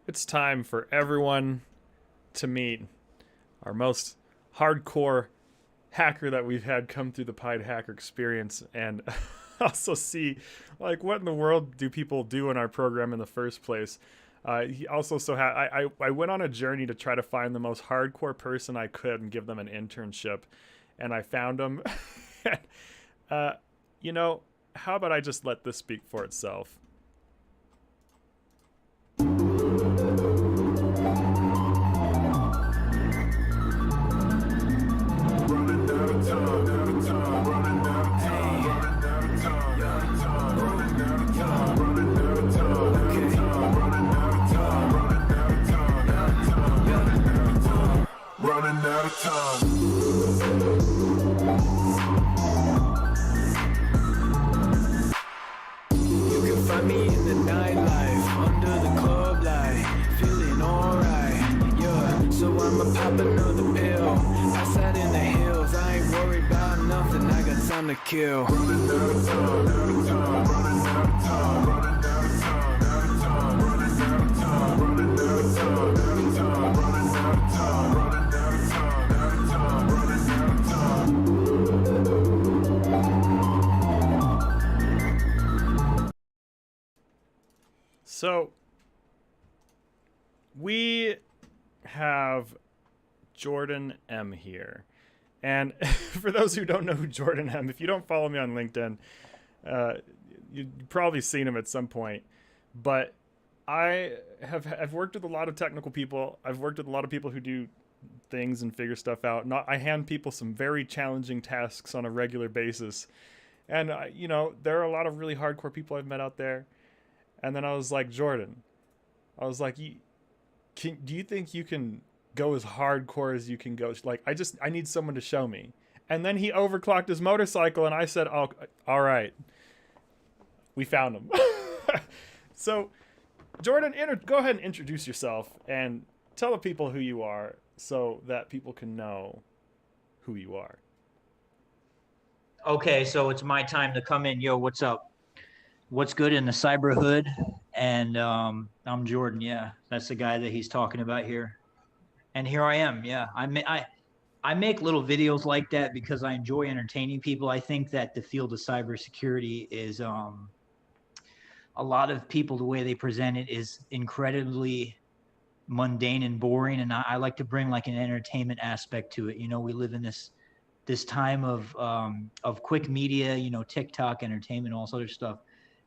It's time for everyone to meet our most hardcore hacker that we've had come through the Pied Hacker experience and also see like what in the world do people do in our program in the first place. He also I went on a journey to try to find the most hardcore person I could and give them an internship, and I found him. uh, you know, how about I just let this speak for itself? Running out of time. You can find me in the nightlife, under the club light, feeling alright. Yeah, so I'ma pop another pill. Outside in the hills, I ain't worried about nothing. I got time to kill. Running out of time, out of time, running out of time, running out of time, out of time, running out of time, running out of time, out of time, running out of time, running. So we have Jordan M here. And for those who don't know who Jordan M, if you don't follow me on LinkedIn, you've probably seen him at some point. But I've worked with a lot of technical people. I've worked with a lot of people who do things and figure stuff out. I hand people some very challenging tasks on a regular basis. And, there are a lot of really hardcore people I've met out there. And then I was like, Jordan, I was like, do you think you can go as hardcore as you can go? Like, I need someone to show me. And then he overclocked his motorcycle, and I said, oh, all right. We found him. So, Jordan, go ahead and introduce yourself and tell the people who you are so that people can know who you are. Okay, so it's my time to come in. Yo, what's up? What's good in the cyber hood? And I'm Jordan. Yeah, that's the guy that he's talking about here. And here I am. Yeah, I make little videos like that because I enjoy entertaining people. I think that the field of cybersecurity is a lot of people, the way they present it is incredibly mundane and boring. And I like to bring like an entertainment aspect to it. You know, we live in this time of quick media, TikTok, entertainment, all sort of stuff.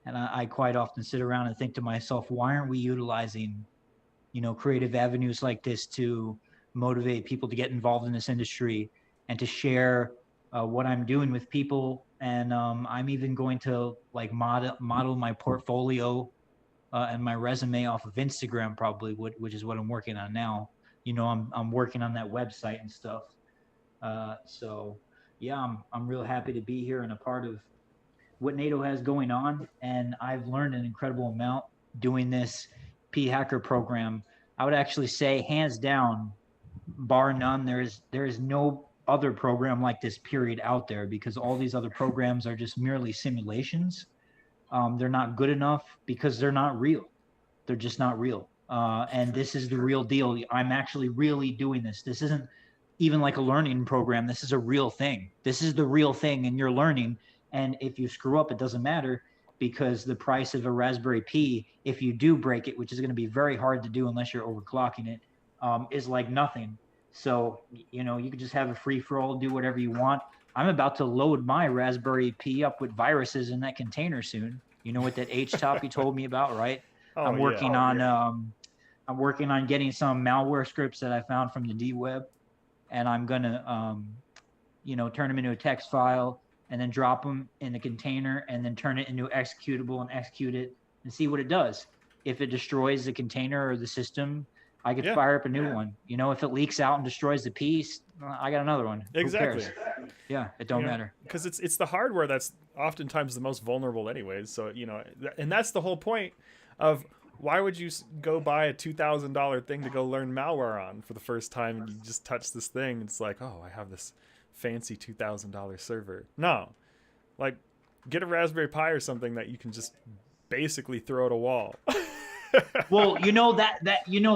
And I quite often sit around and think to myself, why aren't we utilizing, creative avenues like this to motivate people to get involved in this industry and to share what I'm doing with people? And I'm even going to like model my portfolio and my resume off of Instagram, probably, which is what I'm working on now. I'm working on that website and stuff. So yeah, I'm real happy to be here and a part of what NATO has going on, and I've learned an incredible amount doing this P-Hacker program. I would actually say, hands down, bar none, there is no other program like this period out there, because all these other programs are just merely simulations. They're not good enough because they're not real. They're just not real. And this is the real deal. I'm actually really doing this. This isn't even like a learning program. This is a real thing. This is the real thing, and you're learning. And if you screw up, it doesn't matter, because the price of a Raspberry Pi, if you do break it, which is going to be very hard to do unless you're overclocking it, is like nothing. So, you can just have a free-for-all, do whatever you want. I'm about to load my Raspberry Pi up with viruses in that container soon. You know what that H-top you told me about, right? Oh, I'm working yeah. I'm working on getting some malware scripts that I found from the D-Web, and I'm going to, turn them into a text file, and then drop them in the container, and then turn it into executable and execute it and see what it does. If it destroys the container or the system, I could fire up a new one. If it leaks out and destroys the piece, I got another one. Exactly. Who cares? Yeah, it don't matter. Because it's the hardware that's oftentimes the most vulnerable anyways. So, and that's the whole point of why would you go buy a $2,000 thing to go learn malware on for the first time, and you just touch this thing? It's like, oh, I have this fancy $2,000 server. No, like get a Raspberry Pi or something that you can just basically throw at a wall. Well,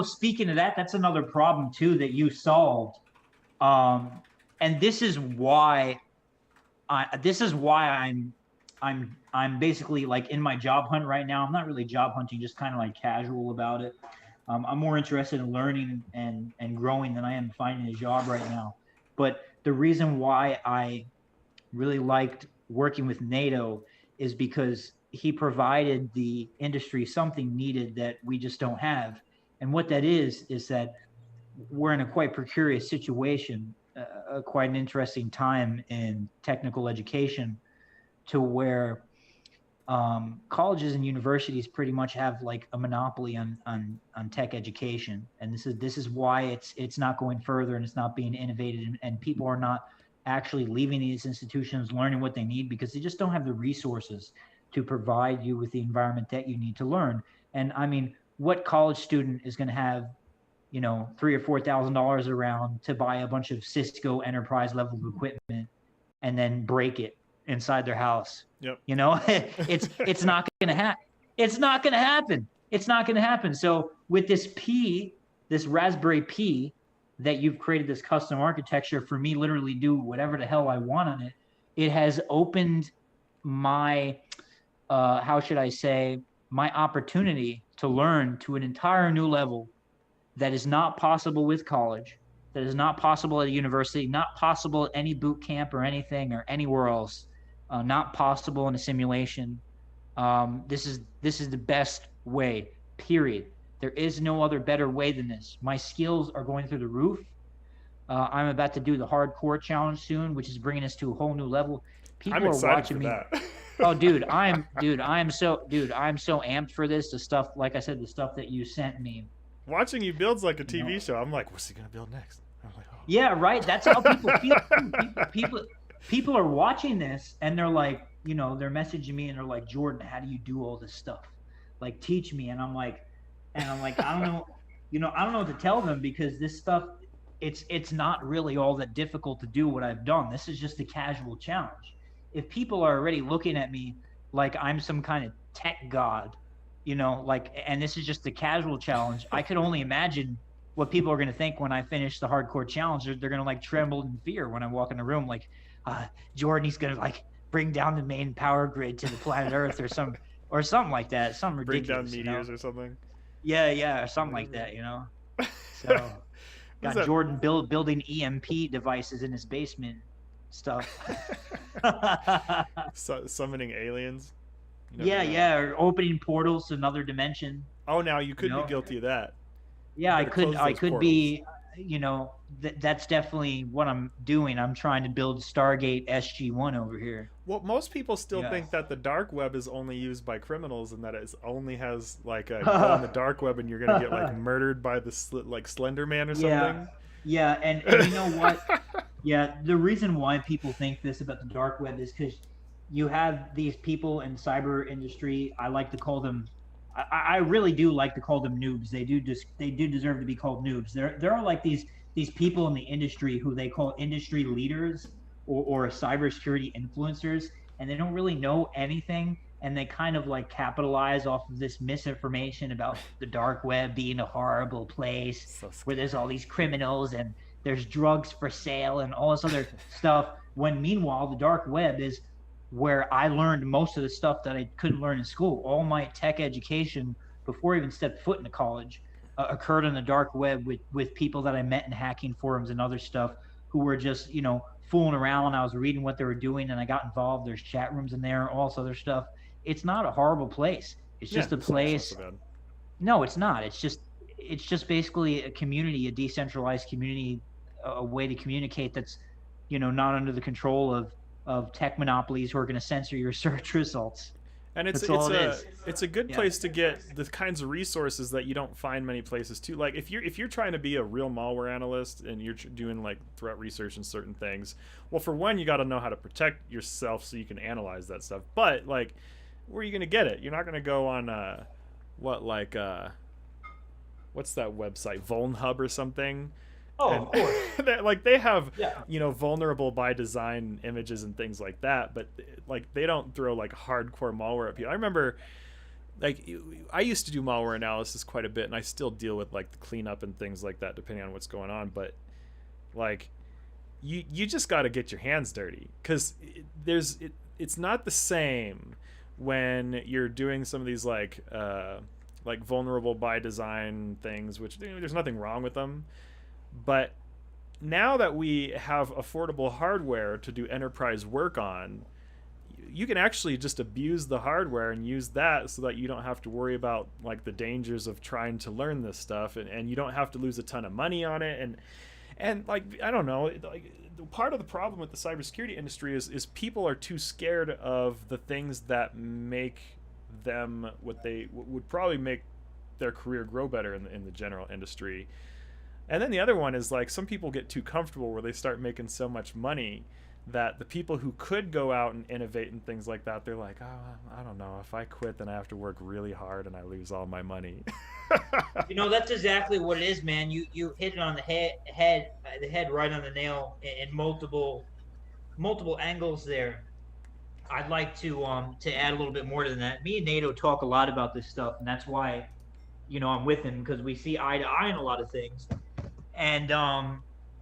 speaking of that, that's another problem too that you solved. Um, and this is why I'm basically like in my job hunt right now. I'm not really job hunting, just kind of like casual about it. I'm more interested in learning and growing than I am finding a job right now. But the reason why I really liked working with NATO is because he provided the industry something needed that we just don't have. And what that is that we're in a quite precarious situation, quite an interesting time in technical education, to where colleges and universities pretty much have like a monopoly on tech education, and this is why it's not going further and it's not being innovated, and people are not actually leaving these institutions learning what they need because they just don't have the resources to provide you with the environment that you need to learn. And I mean, what college student is going to have $3,000 or $4,000 around to buy a bunch of Cisco enterprise level of equipment and then break it inside their house? Yep. It's not going to happen. It's not going to happen. It's not going to happen. So with this Raspberry Pi that you've created, this custom architecture for me, literally do whatever the hell I want on it. It has opened my, how should I say, my opportunity to learn to an entire new level that is not possible with college, that is not possible at a university, not possible at any boot camp or anything or anywhere else, not possible in a simulation. This is the best way, period. There is no other better way than this. My skills are going through the roof. I'm about to do the hardcore challenge soon, which is bringing us to a whole new level. People I'm excited are watching for me. that. Oh, I'm so amped for this. The stuff, like I said, the stuff that you sent me. Watching you build's like a TV show. I'm like, what's he gonna build next? I'm like, oh. Yeah, right. That's how people feel. People are watching this and they're like, they're messaging me and they're like, Jordan, how do you do all this stuff? Like, teach me. And I'm like, I don't know, I don't know what to tell them, because this stuff, it's not really all that difficult to do what I've done. This is just a casual challenge. If people are already looking at me like I'm some kind of tech god, and this is just a casual challenge, I could only imagine what people are going to think when I finish the hardcore challenge. They're going to like tremble in fear when I walk in the room, like, Jordan, he's going to like bring down the main power grid to the planet Earth or something like that. Something ridiculous. Bring down meteors or something. Yeah, or something like that, So got Jordan building EMP devices in his basement stuff. Summoning aliens. Yeah, or opening portals to another dimension. Oh, now you could be guilty of that. Yeah, I could be, that's definitely what I'm doing. I'm trying to build Stargate SG-1 over here. Well, most people still think that the dark web is only used by criminals, and that it only has like a go on the dark web and you're gonna get like murdered by the Slender Man or something. Yeah, and you know what? Yeah, the reason why people think this about the dark web is because you have these people in cyber industry. I like to call them. I really do like to call them noobs. They do deserve to be called noobs. There are like these people in the industry who they call industry leaders or cybersecurity influencers, and they don't really know anything, and they kind of like capitalize off of this misinformation about the dark web being a horrible place where there's all these criminals and there's drugs for sale and all this other stuff, when meanwhile the dark web is where I learned most of the stuff that I couldn't learn in school. All my tech education before I even stepped foot into college occurred on the dark web with people that I met in hacking forums and other stuff who were just, fooling around. I was reading what they were doing and I got involved. There's chat rooms in there, all this other stuff. It's not a horrible place. It's just a place. No, it's not. It's just basically a community, a decentralized community, a way to communicate that's, not under the control of tech monopolies who are going to censor your search results. And it's a good place to get the kinds of resources that you don't find many places too. Like if you're trying to be a real malware analyst and you're doing like threat research and certain things, well, for one, you got to know how to protect yourself so you can analyze that stuff. But like, where are you going to get it? You're not going to go on what's that website, VulnHub or something. Oh, of course. They have, vulnerable by design images and things like that, but like they don't throw like hardcore malware at people. I remember like I used to do malware analysis quite a bit, and I still deal with like the cleanup and things like that depending on what's going on. But like you just got to get your hands dirty, because it's not the same when you're doing some of these like vulnerable by design things, which there's nothing wrong with them. But now that we have affordable hardware to do enterprise work on, you can actually just abuse the hardware and use that so that you don't have to worry about like the dangers of trying to learn this stuff, and you don't have to lose a ton of money on it. And like, I don't know, like part of the problem with the cybersecurity industry is people are too scared of the things that make them what they would probably make their career grow better in the general industry. And then the other one is like, some people get too comfortable where they start making so much money that the people who could go out and innovate and things like that, they're like, oh, I don't know, if I quit, then I have to work really hard and I lose all my money. That's exactly what it is, man. You hit it on the head right on the nail in multiple angles there. I'd like to add a little bit more to that. Me and NATO talk a lot about this stuff, and that's why, I'm with him, because we see eye to eye in a lot of things. And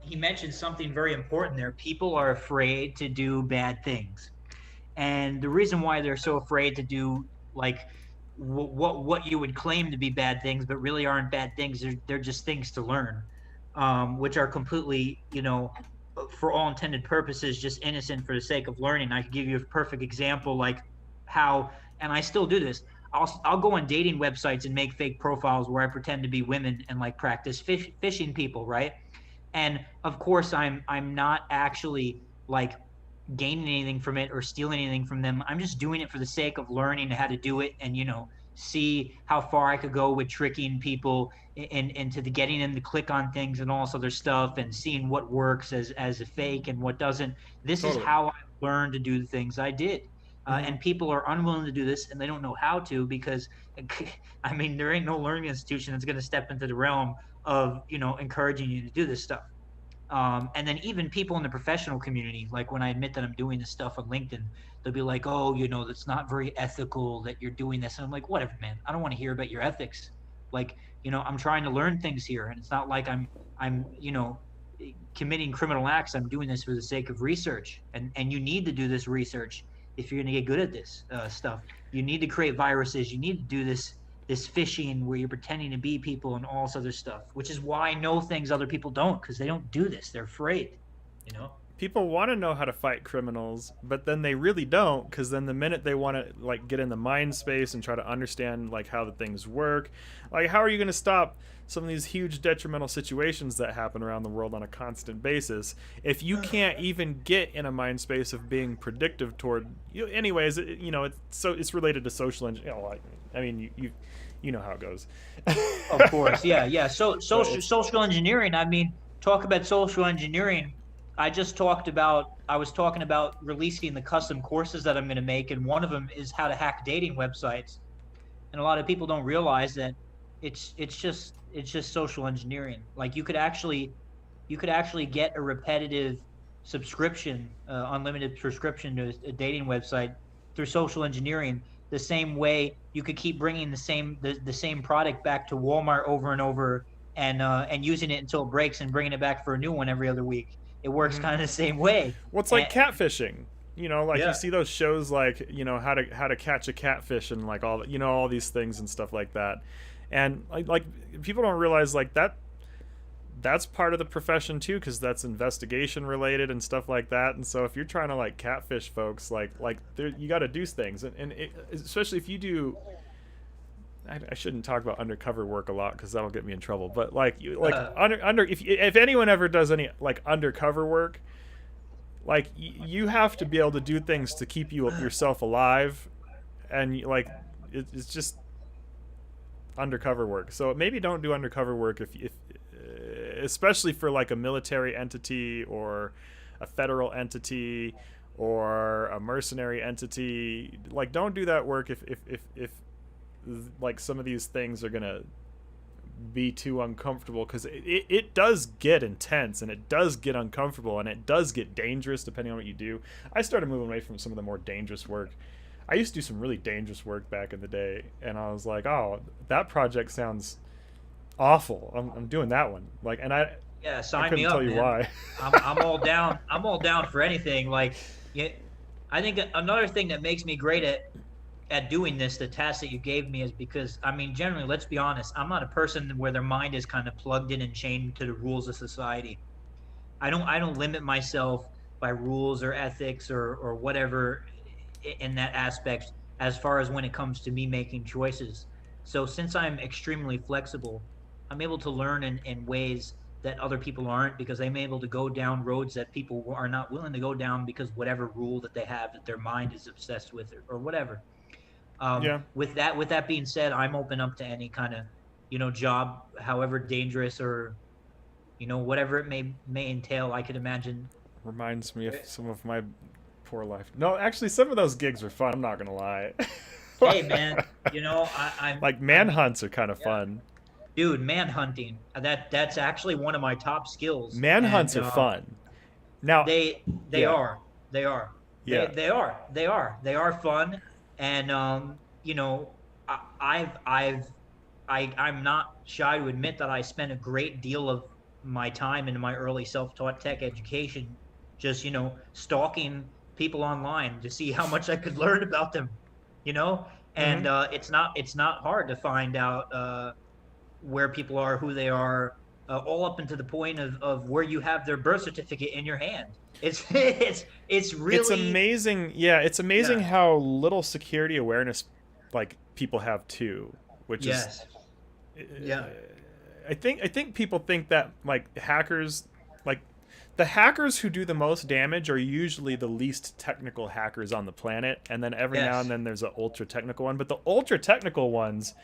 he mentioned something very important there. People are afraid to do bad things, and the reason why they're so afraid to do like what you would claim to be bad things, but really aren't bad things. They're just things to learn, which are completely, for all intended purposes, just innocent for the sake of learning. I could give you a perfect example, like how, and I still do this. I'll go on dating websites and make fake profiles where I pretend to be women and like practice fishing people, right? And of course, I'm not actually like gaining anything from it or stealing anything from them. I'm just doing it for the sake of learning how to do it, and see how far I could go with tricking people into getting them to click on things and all this other stuff, and seeing what works as a fake and what doesn't. This is how I learned to do the things I did. And people are unwilling to do this, and they don't know how to, because there ain't no learning institution that's going to step into the realm of encouraging you to do this stuff. And then even people in the professional community, like when I admit that I'm doing this stuff on LinkedIn, they'll be like, oh, that's not very ethical that you're doing this. And I'm like, whatever, man. I don't want to hear about your ethics. Like, I'm trying to learn things here, and it's not like I'm committing criminal acts. I'm doing this for the sake of research, and you need to do this research if you're going to get good at this stuff. You need to create viruses. You need to do this phishing where you're pretending to be people and all this other stuff, which is why I know things other people don't, because they don't do this. They're afraid, People want to know how to fight criminals, but then they really don't, because then the minute they want to like get in the mind space and try to understand like how the things work, like how are you going to stop some of these huge detrimental situations that happen around the world on a constant basis if you can't even get in a mind space of being predictive toward you? Anyways, it's related to social engineering. You know how it goes. Of course, yeah. So social engineering. Talk about social engineering. I was talking about releasing the custom courses that I'm going to make, and one of them is how to hack dating websites. And a lot of people don't realize that it's just social engineering. Like you could actually get a repetitive subscription, unlimited subscription to a dating website through social engineering. The same way you could keep bringing the same product back to Walmart over and over, and using it until it breaks and bringing it back for a new one every other week. It works kind of the same way. Well, it's like catfishing. You see those shows like, how to catch a catfish and like all these things and stuff like that. And like people don't realize like that's part of the profession too, because that's investigation related and stuff like that. And so if you're trying to like catfish folks, like you got to do things, and especially if you do. I shouldn't talk about undercover work a lot because that'll get me in trouble. But if anyone ever does any like undercover work, like you have to be able to do things to keep yourself alive, and like it's just undercover work. So maybe don't do undercover work if especially for like a military entity or a federal entity or a mercenary entity. Like don't do that work if like some of these things are gonna be too uncomfortable, because it does get intense and it does get uncomfortable and it does get dangerous depending on what you do. I started moving away from some of the more dangerous work I used to do some really dangerous work back in the day, and I was like, oh, that project sounds awful. I'm doing that one. Like, and Yeah, I sign me couldn't tell up, you man. why. I'm all down. I'm all down for anything. Like, yeah, I think another thing that makes me great at doing this, the task that you gave me, is because, I mean, generally, let's be honest, I'm not a person where their mind is kind of plugged in and chained to the rules of society. I don't limit myself by rules or ethics or whatever in that aspect as far as when it comes to me making choices. So since I'm extremely flexible, I'm able to learn in ways that other people aren't, because I'm able to go down roads that people are not willing to go down because whatever rule that they have that their mind is obsessed with, or whatever. Yeah, With that being said, I'm open up to any kind of, job, however dangerous or, whatever it may entail. I could imagine. reminds me of some of my poor life. No, actually, some of those gigs were fun. I'm not gonna lie. Hey, man, I'm Like I'm manhunts are kind of yeah, fun. dude, manhunting. That's actually one of my top skills, Manhunts and are fun. Now, they yeah, are they are yeah. they are fun, and I, I'm not shy to admit that I spent a great deal of my time in my early self-taught tech education just stalking people online to see how much I could learn about them, you know Hmm. and it's not hard to find out where people are, who they are, all up into the point of where you have their birth certificate in your hand. It's it's It's really, amazing. Yeah, it's amazing yeah, how little security awareness like people have too, which is yes, yeah, I think people think that like hackers, like the hackers who do the most damage are usually the least technical hackers on the planet, and then every now and yes, then there's an ultra technical one, but the ultra technical ones,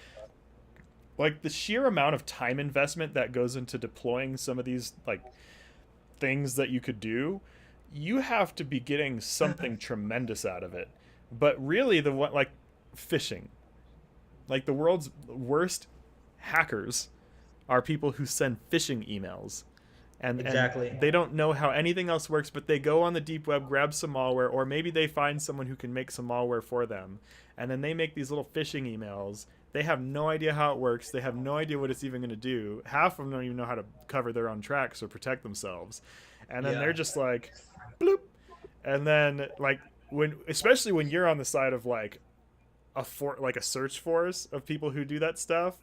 like the sheer amount of time investment that goes into deploying some of these like things that you could do, you have to be getting something tremendous out of it. But really, the one like phishing, like the world's worst hackers are people who send phishing emails, and exactly. they don't know how anything else works, but they go on the deep web, grab some malware, or maybe they find someone who can make some malware for them, and then they make these little phishing emails. They have no idea how it works. They have no idea what it's even going to do. Half of them don't even know how to cover their own tracks or protect themselves, and then they're Yeah. just like bloop. And then like when, especially when you're on the side of like like a search force of people who do that stuff,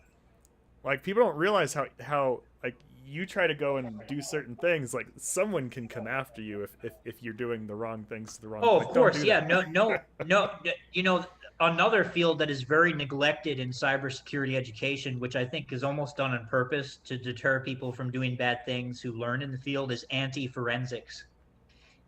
like people don't realize how like you try to go and do certain things, like someone can come after you if you're doing the wrong things to the wrong, Oh, of like don't course. do Yeah. that. No, no, no. Another field that is very neglected in cybersecurity education, which I think is almost done on purpose to deter people from doing bad things who learn in the field, is anti-forensics.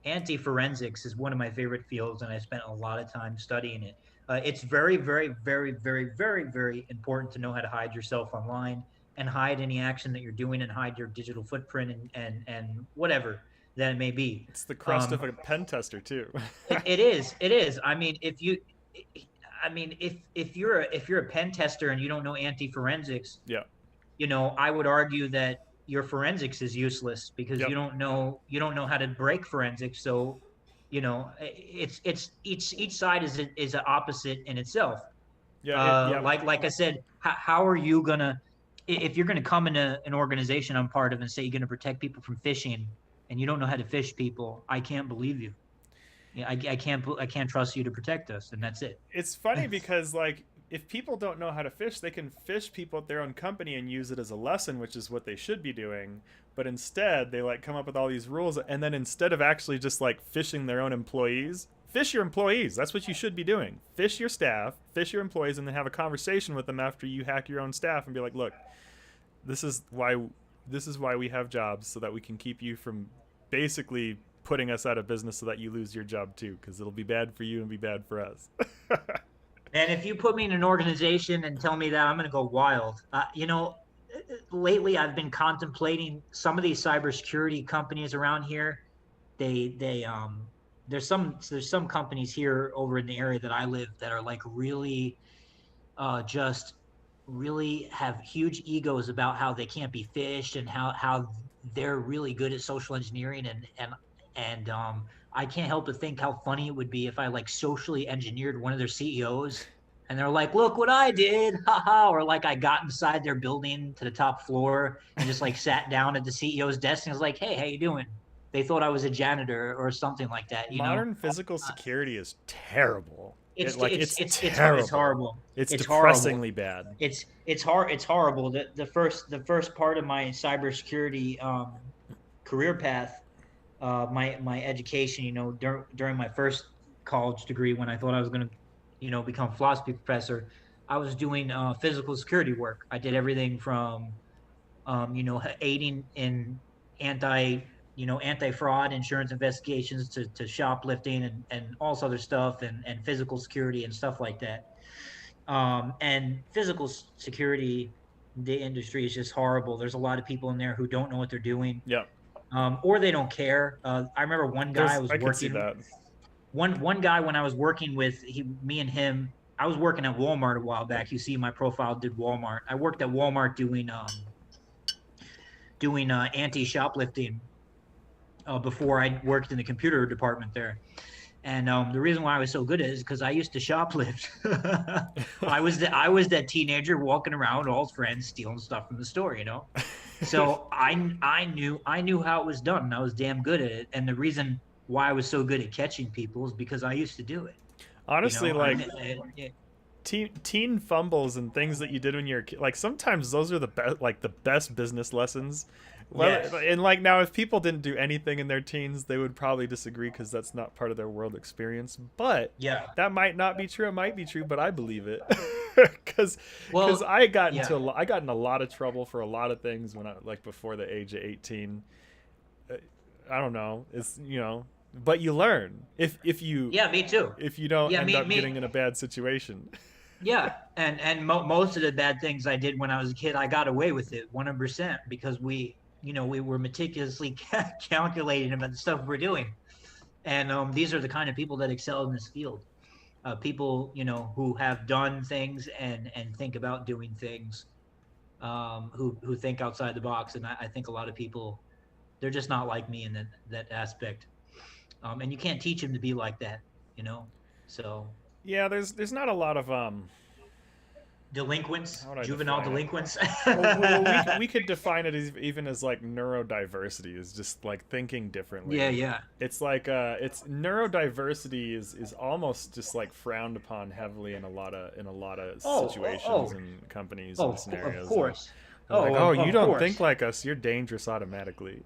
Anti-forensics is one of my favorite fields, and I spent a lot of time studying it. It's very, very, very, very, very, very important to know how to hide yourself online, and hide any action that you're doing, and hide your digital footprint, and whatever that it may be. It's the crust Um, of a pen tester too. it is. If you're a pen tester and you don't know anti-forensics, Yeah. I would argue that your forensics is useless, because you Yep. don't know you don't know how to break forensics. So, it's each side is an opposite in itself. Yeah, yeah. Like I said, how are you gonna, if you're gonna come into an organization I'm part of and say you're gonna protect people from phishing, and you don't know how to fish people? I can't believe you. Yeah, I can't trust you to protect us, and that's it. It's funny because like if people don't know how to fish, they can fish people at their own company and use it as a lesson, which is what they should be doing. But instead, they like come up with all these rules, and then instead of actually just like fishing their own employees, fish your employees. That's what you should be doing. Fish your staff, fish your employees, and then have a conversation with them after you hack your own staff and be like, "Look, this is why we have jobs, so that we can keep you from basically putting us out of business, so that you lose your job too, because it'll be bad for you and be bad for us." And if you put me in an organization and tell me that, I'm going to go wild. Lately I've been contemplating some of these cybersecurity companies around here. They there's some companies here over in the area that I live that are like really, just really have huge egos about how they can't be fished, and how they're really good at social engineering, and I can't help but think how funny it would be if I like socially engineered one of their CEOs and they're like, look what I did, haha, or like I got inside their building to the top floor and just like sat down at the CEO's desk and was like, hey, how you doing? They thought I was a janitor or something like that, you know? Modern physical security is terrible. It's it's terrible. it's horrible. It's It's horrible. depressingly bad. It's horrible. The first part of my cybersecurity career path, my education, you know, during my first college degree when I thought I was going to, you know, become a philosophy professor, I was doing physical security work. I did everything from you know, aiding in anti anti-fraud insurance investigations to shoplifting and all this other stuff and physical security and stuff like that. And physical security, the industry is just horrible. There's a lot of people in there who don't know what they're doing, Yeah. or they don't care. I remember one guy I was I could see working. that. One guy when I was working with me and him. I was working at Walmart a while back. You see my profile did Walmart. I worked at Walmart doing anti-shoplifting before I worked in the computer department there. And the reason why I was so good at it is because I used to shoplift. I was that teenager walking around with all his friends stealing stuff from the store, you know. So I knew how it was done, and I was damn good at it. And the reason why I was so good at catching people is because I used to do it. Honestly, You know, like teen fumbles and things that you did when you're like, sometimes those are the best, like the best business lessons. Well, Yes. and like now, if people didn't do anything in their teens, they would probably disagree because that's not part of their world experience. But Yeah. that might not be true. It might be true, but I believe it because Well, I got yeah. I got in a lot of trouble for a lot of things when I like before the age of 18. I don't know. It's, you know, but you learn if you Yeah, me too. if you don't Yeah, end me- up me- getting in a bad situation. Yeah, and most of the bad things I did when I was a kid, I got away with it 100% because we were meticulously calculating about the stuff we're doing, and these are the kind of people that excel in this field. People, you know, who have done things and think about doing things, who think outside the box, and I think a lot of people, they're just not like me in that aspect, and you can't teach them to be like that, you know. So Yeah, there's not a lot of delinquents, How would I juvenile define it? delinquents. we could define it as even as like neurodiversity is just like thinking differently. Yeah. It's like it's neurodiversity is almost just like frowned upon heavily in a lot of situations and companies Oh, and scenarios. of course. They're like, oh, of you don't course. think like us, you're dangerous automatically.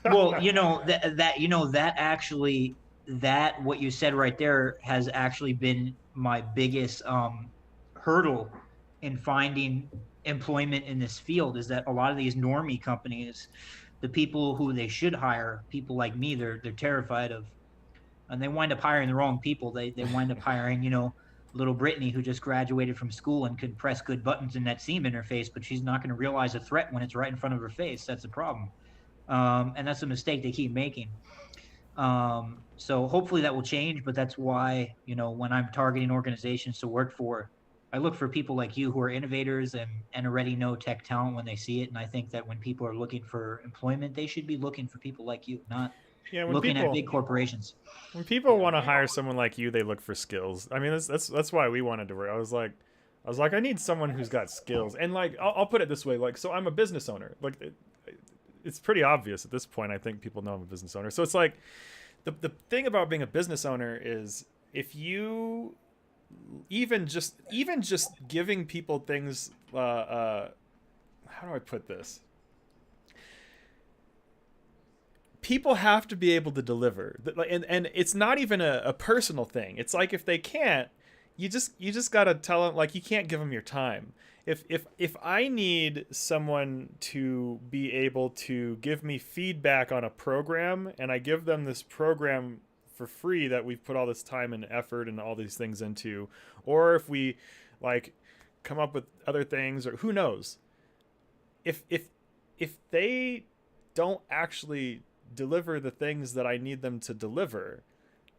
Well, you know that actually, that what you said right there has actually been my biggest hurdle in finding employment in this field, is that a lot of these normie companies, the people who they should hire, people like me, they're terrified of, and they wind up hiring the wrong people. They wind up hiring, you know, little Brittany, who just graduated from school and could press good buttons in that seam interface, but she's not going to realize a threat when it's right in front of her face. That's the problem. And that's a mistake they keep making. So hopefully that will change, but that's why, you know, when I'm targeting organizations to work for, I look for people like you who are innovators and already know tech talent when they see it. And I think that when people are looking for employment, they should be looking for people like you, not Yeah, when looking people at big corporations. when people want to hire someone like you, they look for skills. I mean, that's why we wanted to work. I was like, I need someone who's got skills. And like, I'll put it this way, like, so I'm a business owner. Like, it's pretty obvious at this point. I think people know I'm a business owner. So it's like, the thing about being a business owner is if you even just giving people things. How do I put this? People have to be able to deliver, and it's not even a personal thing. It's like if they can't, you just gotta tell them, like, you can't give them your time. If I need someone to be able to give me feedback on a program, and I give them this program for free that we've put all this time and effort and all these things into, or if we like come up with other things, or who knows, if they don't actually deliver the things that I need them to deliver,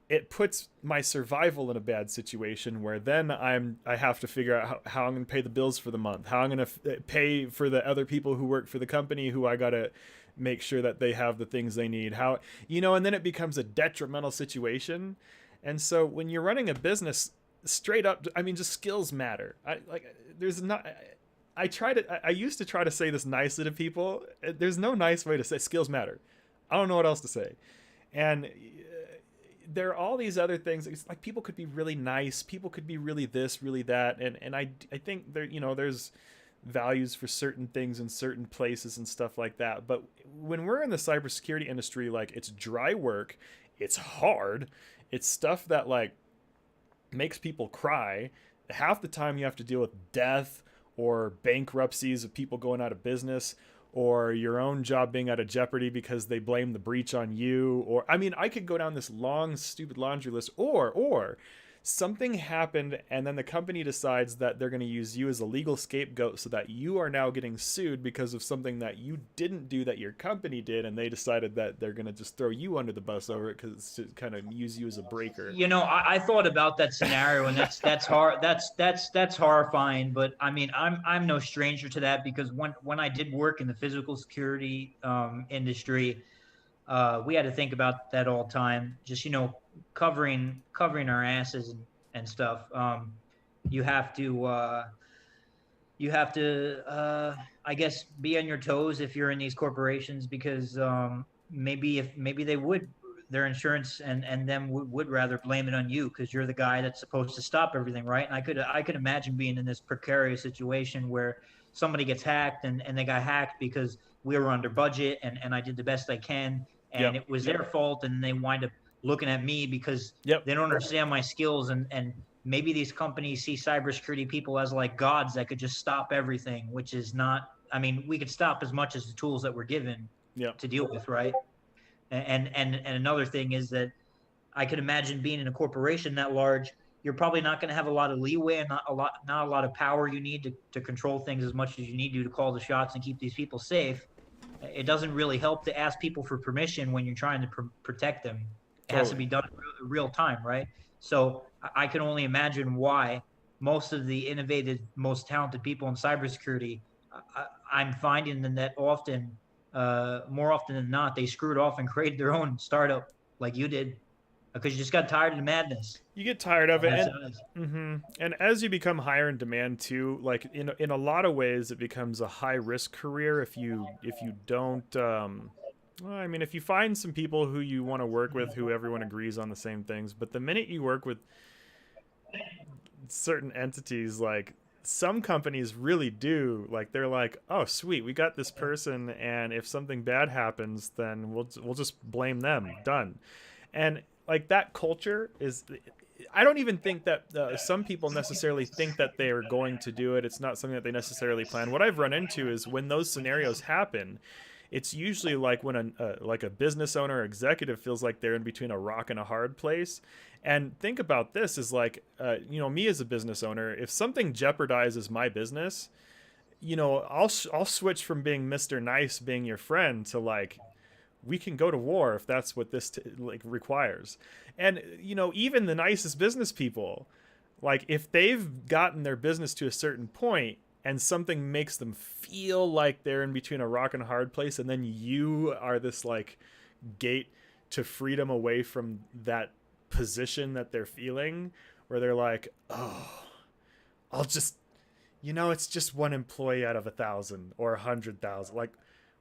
it puts my survival in a bad situation where then I have to figure out how I'm going to pay the bills for the month, how I'm going to pay for the other people who work for the company who I got to make sure that they have the things they need, how, you know, and then it becomes a detrimental situation. And so when you're running a business, straight up, I mean, just skills matter. I used to try to say this nicely to people. There's no nice way to say skills matter. I don't know what else to say. And there are all these other things. It's like people could be really nice. People could be really this, really that. And I think there, you know, there's values for certain things in certain places and stuff like that. But when we're in the cybersecurity industry, like, it's dry work, it's hard, it's stuff that like makes people cry. Half the time you have to deal with death or bankruptcies of people going out of business, or your own job being out of jeopardy because they blame the breach on you. Or, I mean, I could go down this long, stupid laundry list. Or something happened and then the company decides that they're going to use you as a legal scapegoat so that you are now getting sued because of something that you didn't do that your company did, and they decided that they're going to just throw you under the bus over it because to kind of use you as a breaker. You know, I thought about that scenario, and that's hard. That's horrifying. But I mean, I'm no stranger to that, because when I did work in the physical security industry, we had to think about that all the time. Just, you know, covering our asses and stuff. You have to I guess be on your toes if you're in these corporations, because maybe they would, their insurance and them would rather blame it on you because you're the guy that's supposed to stop everything, right? And I could imagine being in this precarious situation where somebody gets hacked and they got hacked because we were under budget and I did the best I can, and it was their fault, and they wind up looking at me because they don't understand my skills, and maybe these companies see cybersecurity people as like gods that could just stop everything, which is not. I mean, we could stop as much as the tools that we're given to deal with, right? And another thing is that I could imagine being in a corporation that large, you're probably not going to have a lot of leeway and not a lot of power you need to control things as much as you need to call the shots and keep these people safe. It doesn't really help to ask people for permission when you're trying to protect them. It has to be done in real time, right? So I can only imagine why most of the innovative, most talented people in cybersecurity, I'm finding that often, more often than not, they screwed off and created their own startup like you did, because you just got tired of the madness. You get tired of it. And as you become higher in demand too, like in a lot of ways, it becomes a high risk career if you don't. Well, I mean, if you find some people who you want to work with, who everyone agrees on the same things, but the minute you work with certain entities, like some companies really do, like they're like, oh, sweet, we got this person, and if something bad happens, then we'll just blame them. Done. And like that culture is, I don't even think that some people necessarily think that they are going to do it. It's not something that they necessarily plan. What I've run into is when those scenarios happen, it's usually like when a business owner or executive feels like they're in between a rock and a hard place. And think about this is like, you know, me as a business owner, if something jeopardizes my business, you know, I'll switch from being Mr. Nice, being your friend, to like, we can go to war if that's what this requires. And, you know, even the nicest business people, like if they've gotten their business to a certain point, and something makes them feel like they're in between a rock and a hard place, and then you are this like gate to freedom away from that position that they're feeling, where they're like, oh, I'll just, you know, it's just one employee out of 1,000 or 100,000, like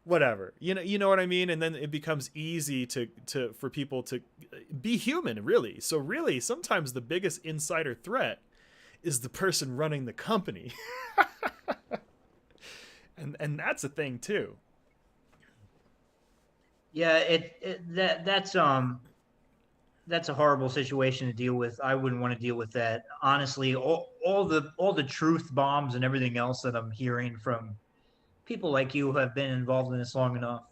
whatever, you know what I mean? And then it becomes easy for people to be human, really. So really, sometimes the biggest insider threat is the person running the company. and that's a thing too. Yeah, that's a horrible situation to deal with. I wouldn't want to deal with that. Honestly, all the truth bombs and everything else that I'm hearing from people like you who have been involved in this long enough,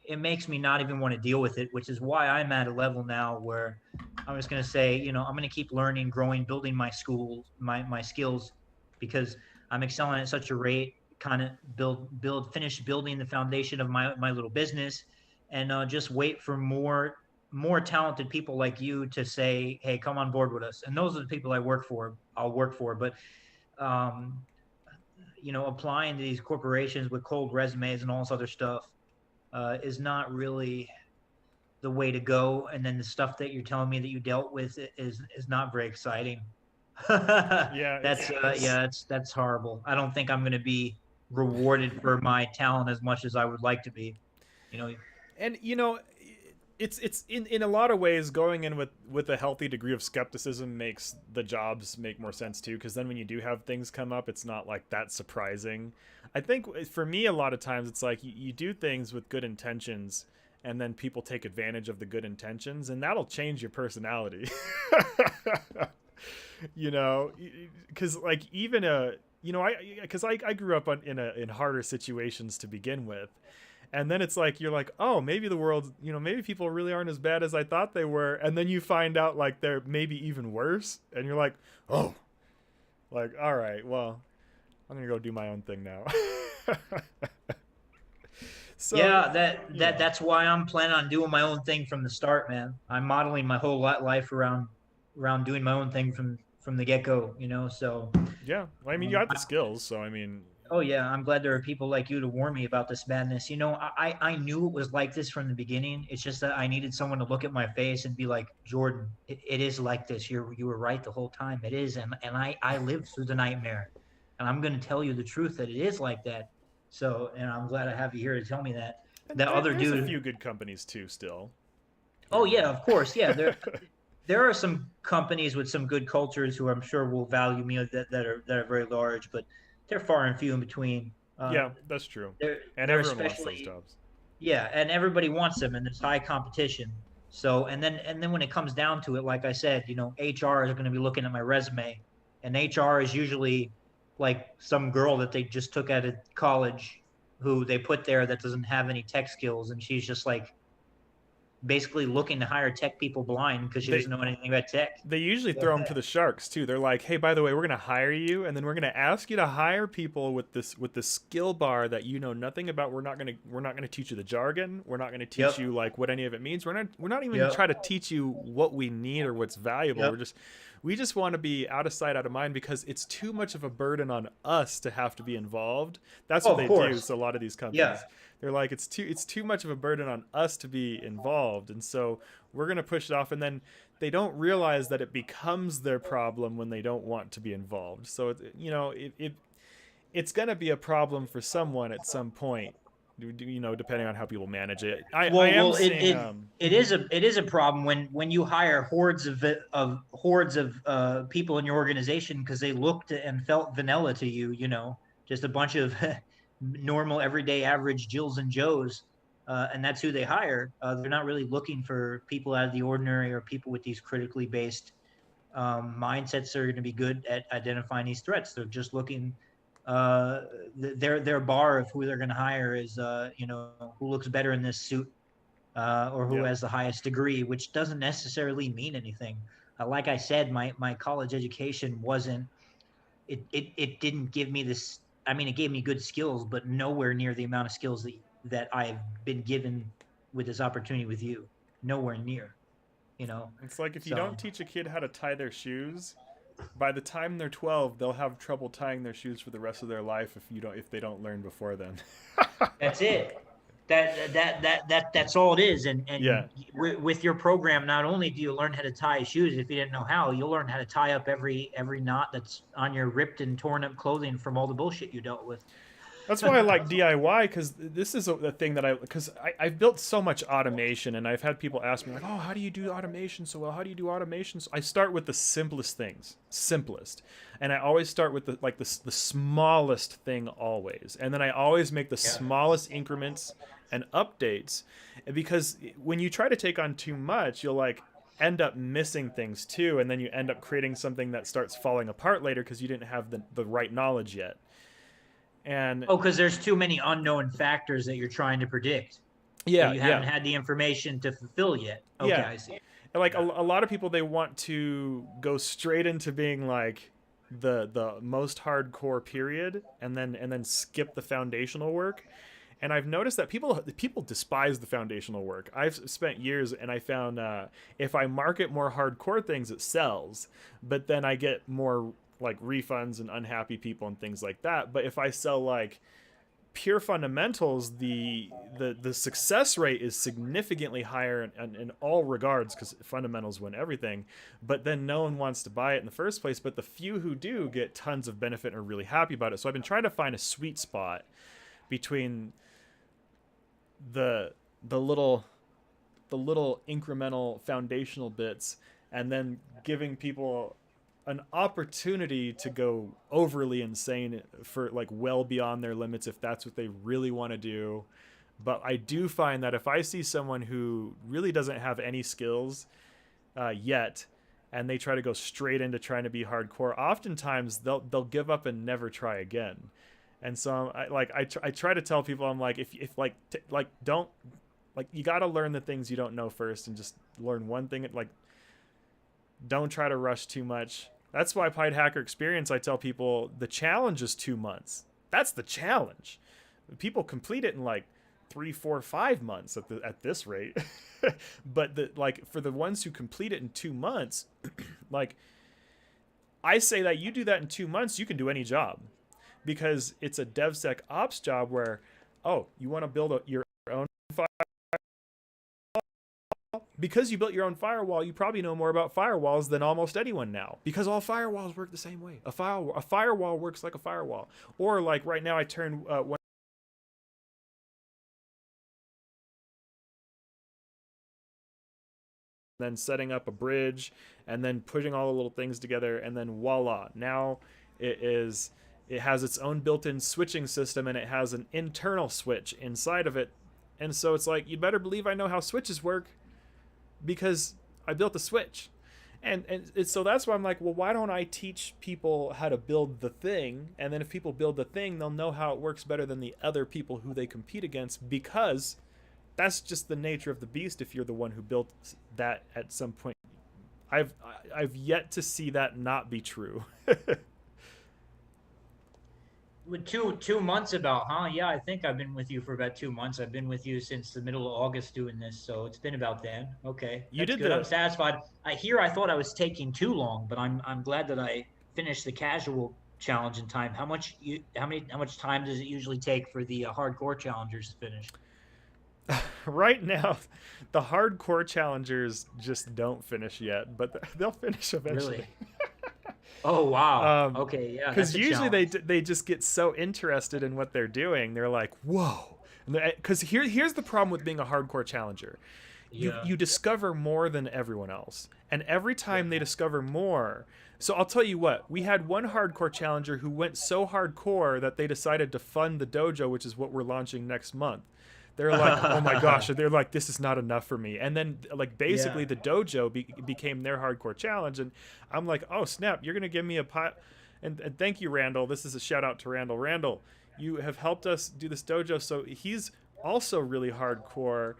it makes me not even want to deal with it, which is why I'm at a level now where I'm just going to say, you know, I'm going to keep learning, growing, building my skills, because I'm excelling at such a rate, kind of finish building the foundation of my little business, and just wait for more talented people like you to say, hey, come on board with us. And those are the people I'll work for. But, you know, applying to these corporations with cold resumes and all this other stuff, is not really the way to go. And then the stuff that you're telling me that you dealt with is not very exciting. Yeah, That's horrible. I don't think I'm going to be rewarded for my talent as much as I would like to be. You know, and it's in a lot of ways going in with a healthy degree of skepticism makes the jobs make more sense too, because then when you do have things come up, it's not like that surprising. I think for me a lot of times it's like you do things with good intentions, and then people take advantage of the good intentions, and that'll change your personality. Because like even I grew up in harder situations to begin with. And then it's like, you're like, oh, maybe the world, maybe people really aren't as bad as I thought they were. And then you find out like they're maybe even worse. And you're like, oh, like, all right, well, I'm going to go do my own thing now. So, yeah, that's why I'm planning on doing my own thing from the start, man. I'm modeling my whole life around doing my own thing from the get-go, so yeah, well, I mean, you got the skills, so I mean, oh yeah, I'm glad there are people like you to warn me about this madness. I knew it was like this from the beginning. It's just that I needed someone to look at my face and be like, Jordan, it is like this. You were right the whole time. It is, and I lived through the nightmare, and I'm going to tell you the truth that it is like that. So, and I'm glad I have you here to tell me that. That other there's dude. a few good companies too, still. Oh yeah, of course, yeah. There are some companies with some good cultures who I'm sure will value me that are very large, but they're far and few in between. Yeah, that's true. And they're everyone wants those jobs. Yeah, and everybody wants them, and there's high competition. So, and then when it comes down to it, like I said, HR is going to be looking at my resume, and HR is usually like some girl that they just took out of college, who they put there that doesn't have any tech skills, and she's just like basically looking to hire tech people blind because she doesn't know anything about tech. They usually throw them to the sharks too. They're like, hey, by the way, we're going to hire you, and then we're going to ask you to hire people with this skill bar that you know nothing about. We're not going to teach you the jargon. We're not going to teach you like what any of it means. We're not even going to try to teach you what we need or what's valuable. We just want to be out of sight, out of mind, because it's too much of a burden on us to have to be involved. That's what they do. So a lot of these companies, they're like, it's too much of a burden on us to be involved, and so we're going to push it off. And then they don't realize that it becomes their problem when they don't want to be involved. So it's going to be a problem for someone at some point. Depending on how people manage it. It is a problem when you hire hordes of people in your organization because they looked and felt vanilla to you. Just a bunch of normal, everyday, average Jills and Joes, and that's who they hire. They're not really looking for people out of the ordinary or people with these critically based mindsets that are going to be good at identifying these threats. They're just looking. Their bar of who they're going to hire is who looks better in this suit or who has the highest degree, which doesn't necessarily mean anything. Like I said, my college education wasn't it didn't give me this. I mean, it gave me good skills, but nowhere near the amount of skills that I've been given with this opportunity with you. Nowhere near. It's like if you don't teach a kid how to tie their shoes, by the time they're 12, they'll have trouble tying their shoes for the rest of their life if they don't learn before then. That's it. That's all it is. And with your program, not only do you learn how to tie shoes, if you didn't know how, you'll learn how to tie up every knot that's on your ripped and torn up clothing from all the bullshit you dealt with. That's why I like DIY, because this is a thing that I've built so much automation, and I've had people ask me like, oh, how do you do automation so well? How do you do automation? So I start with the simplest things, and I always start with the smallest thing always, and then I always make the smallest increments and updates, because when you try to take on too much, you'll like end up missing things too, and then you end up creating something that starts falling apart later because you didn't have the right knowledge yet. And because there's too many unknown factors that you're trying to predict. Yeah, you haven't had the information to fulfill yet. Okay, I see. Like a lot of people, they want to go straight into being like the most hardcore period, and then skip the foundational work. And I've noticed that people despise the foundational work. I've spent years, and I found if I market more hardcore things, it sells, but then I get more like refunds and unhappy people and things like that. But if I sell like pure fundamentals, the success rate is significantly higher in all regards because fundamentals win everything. But then no one wants to buy it in the first place. But the few who do get tons of benefit and are really happy about it. So I've been trying to find a sweet spot between the little incremental foundational bits and then giving people an opportunity to go overly insane for like well beyond their limits if that's what they really want to do. But I do find that if I see someone who really doesn't have any skills yet, and they try to go straight into trying to be hardcore, oftentimes they'll give up and never try again. And so I try to tell people, I'm like, if don't, like, you got to learn the things you don't know first and just learn one thing. Like, don't try to rush too much. That's why Pied Hacker Experience, I tell people the challenge is 2 months. That's the challenge. People complete it in like 3, 4, 5 months at this rate. But like for the ones who complete it in 2 months, like I say that you do that in 2 months, you can do any job, because it's a DevSecOps job where, oh, you want to build your own firewall? Because you built your own firewall, you probably know more about firewalls than almost anyone now, because all firewalls work the same way. A firewall works like a firewall. Or like right now I turned one then setting up a bridge and then putting all the little things together, and then voila, now it has its own built-in switching system, and it has an internal switch inside of it. And so it's like, you better believe I know how switches work, because I built a switch. And so that's why I'm like, well, why don't I teach people how to build the thing? And then if people build the thing, they'll know how it works better than the other people who they compete against, because that's just the nature of the beast if you're the one who built that at some point. I've yet to see that not be true. With 2 months about, huh? Yeah, I think I've been with you for about 2 months. I've been with you since the middle of August doing this, so it's been about then. Okay, You did good. the- I'm satisfied. I thought I was taking too long, but I'm glad that I finished the casual challenge in time. How much time does it usually take for the hardcore challengers to finish? Right now, the hardcore challengers just don't finish yet, but they'll finish eventually. Really? Oh wow. Um, Okay, yeah. Because that's a usually challenge. they just get so interested in what they're doing, they're like, whoa. Because here's the problem with being a hardcore challenger. Yeah. You discover more than everyone else, and every time they discover more. So I'll tell you what, we had one hardcore challenger who went so hardcore that they decided to fund the dojo, which is what we're launching next month. They're like, oh my gosh, they're like, this is not enough for me. And then like basically Yeah. the dojo became their hardcore challenge, and I'm like, oh snap, you're gonna give me a pot. And thank you, Randall. This is a shout out to Randall. Randall, you have helped us do this dojo. So he's also really hardcore,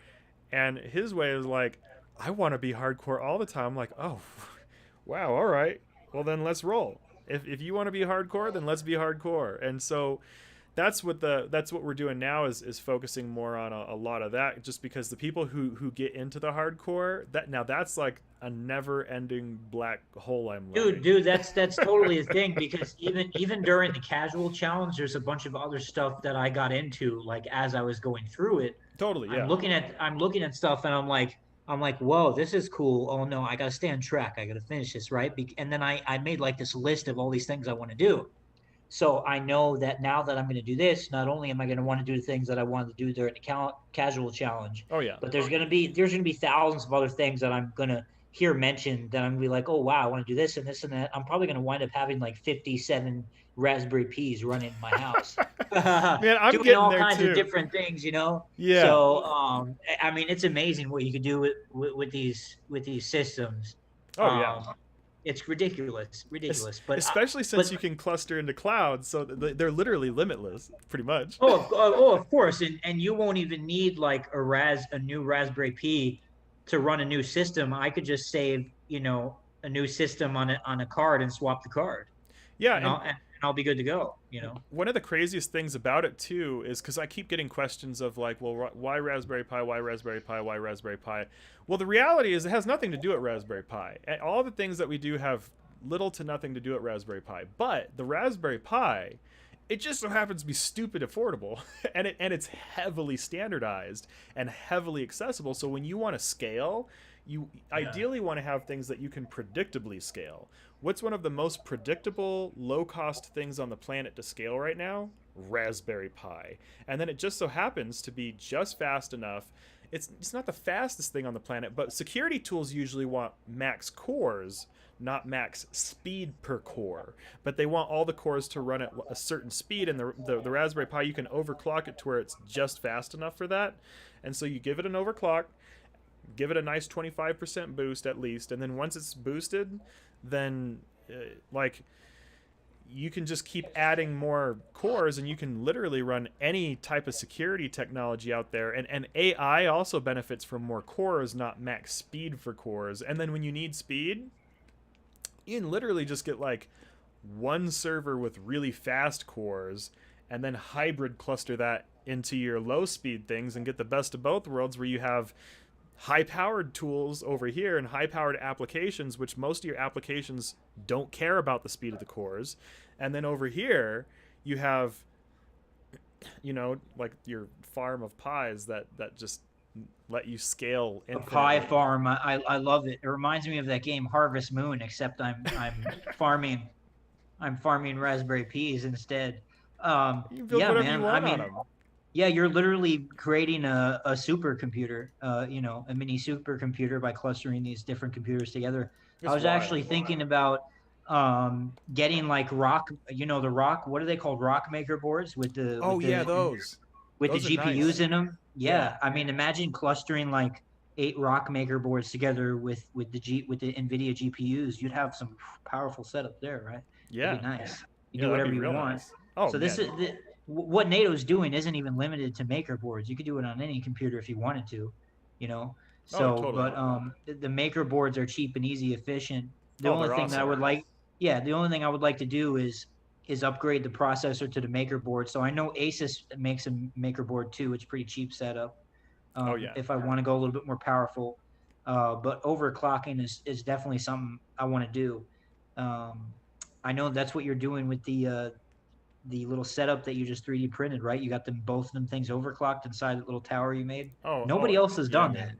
and his way is like, I want to be hardcore all the time. I'm like, oh, wow, all right. Well, then let's roll. If you want to be hardcore, then let's be hardcore. And so that's what we're doing now is focusing more on a lot of that, just because the people who get into the hardcore, that's like a never-ending black hole I'm learning. Dude, that's totally a thing, because even during the casual challenge, there's a bunch of other stuff that I got into, like as I was going through it. Totally, yeah. I'm looking at stuff, and I'm like, whoa, this is cool. Oh no, I gotta stay on track. I gotta finish this, right? And then I made like this list of all these things I want to do. So I know that now that I'm going to do this, not only am I going to want to do the things that I wanted to do during the casual challenge, Oh yeah. but there's going to be thousands of other things that I'm going to hear mentioned that I'm going to be like, oh wow, I want to do this and this and that. I'm probably going to wind up having like 57 Raspberry Pis running in my house. Man, I'm doing getting all there kinds too. of different things, you know. Yeah. So I mean, it's amazing what you can do with these systems. Oh yeah. It's ridiculous. But Especially since you can cluster into clouds, so they're literally limitless, pretty much. of course, and you won't even need like a new Raspberry Pi to run a new system. I could just save, a new system on a card and swap the card. Yeah, And I'll be good to go. One of the craziest things about it too is because I keep getting questions of like, well, why Raspberry Pi? Why Raspberry Pi? Why Raspberry Pi? Well, the reality is it has nothing to do at Raspberry Pi. And all the things that we do have little to nothing to do at Raspberry Pi. But the Raspberry Pi It just so happens to be stupid affordable, and it's heavily standardized and heavily accessible. So when you want to scale, you ideally want to have things that you can predictably scale. What's one of the most predictable, low-cost things on the planet to scale right now? Raspberry Pi. And then it just so happens to be just fast enough. It's not the fastest thing on the planet, but security tools usually want max cores, not max speed per core. But they want all the cores to run at a certain speed, and the Raspberry Pi, you can overclock it to where it's just fast enough for that. And so you give it an overclock, give it a nice 25% boost at least, and then once it's boosted, then like you can just keep adding more cores, and you can literally run any type of security technology out there. And AI also benefits from more cores, not max speed for cores. And then when you need speed, you can literally just get like one server with really fast cores and then hybrid cluster that into your low speed things and get the best of both worlds, where you have high-powered tools over here and high-powered applications, which most of your applications don't care about the speed of the cores. And then over here, you have, you know, like your farm of pies that just let you scale infinitely. A pie farm. I love it. It reminds me of that game Harvest Moon, except I'm farming Raspberry Pis instead. You can build whatever you want on them. Yeah, you're literally creating a supercomputer, you know, a mini supercomputer by clustering these different computers together. I was actually thinking about getting like rock, you know, the rock, what are they called? Rock maker boards with the those with the GPUs nice. in them. Yeah. I mean, imagine clustering like 8 rock maker boards together with the NVIDIA GPUs. You'd have some powerful setup there, right? Yeah. It'd be nice. You do whatever you want. Nice. Oh, so this is what NATO's doing isn't even limited to maker boards. You could do it on any computer if you wanted to, you know. So, totally. But the maker boards are cheap and easy, efficient. The only thing awesome. that I would like, the only thing I would like to do is upgrade the processor to the maker board. So I know Asus makes a maker board too. It's pretty cheap setup. If I want to go a little bit more powerful, but overclocking is definitely something I want to do. I know that's what you're doing with the little setup that you just 3D printed, right? You got both of them things overclocked inside that little tower you made. Nobody else has done that.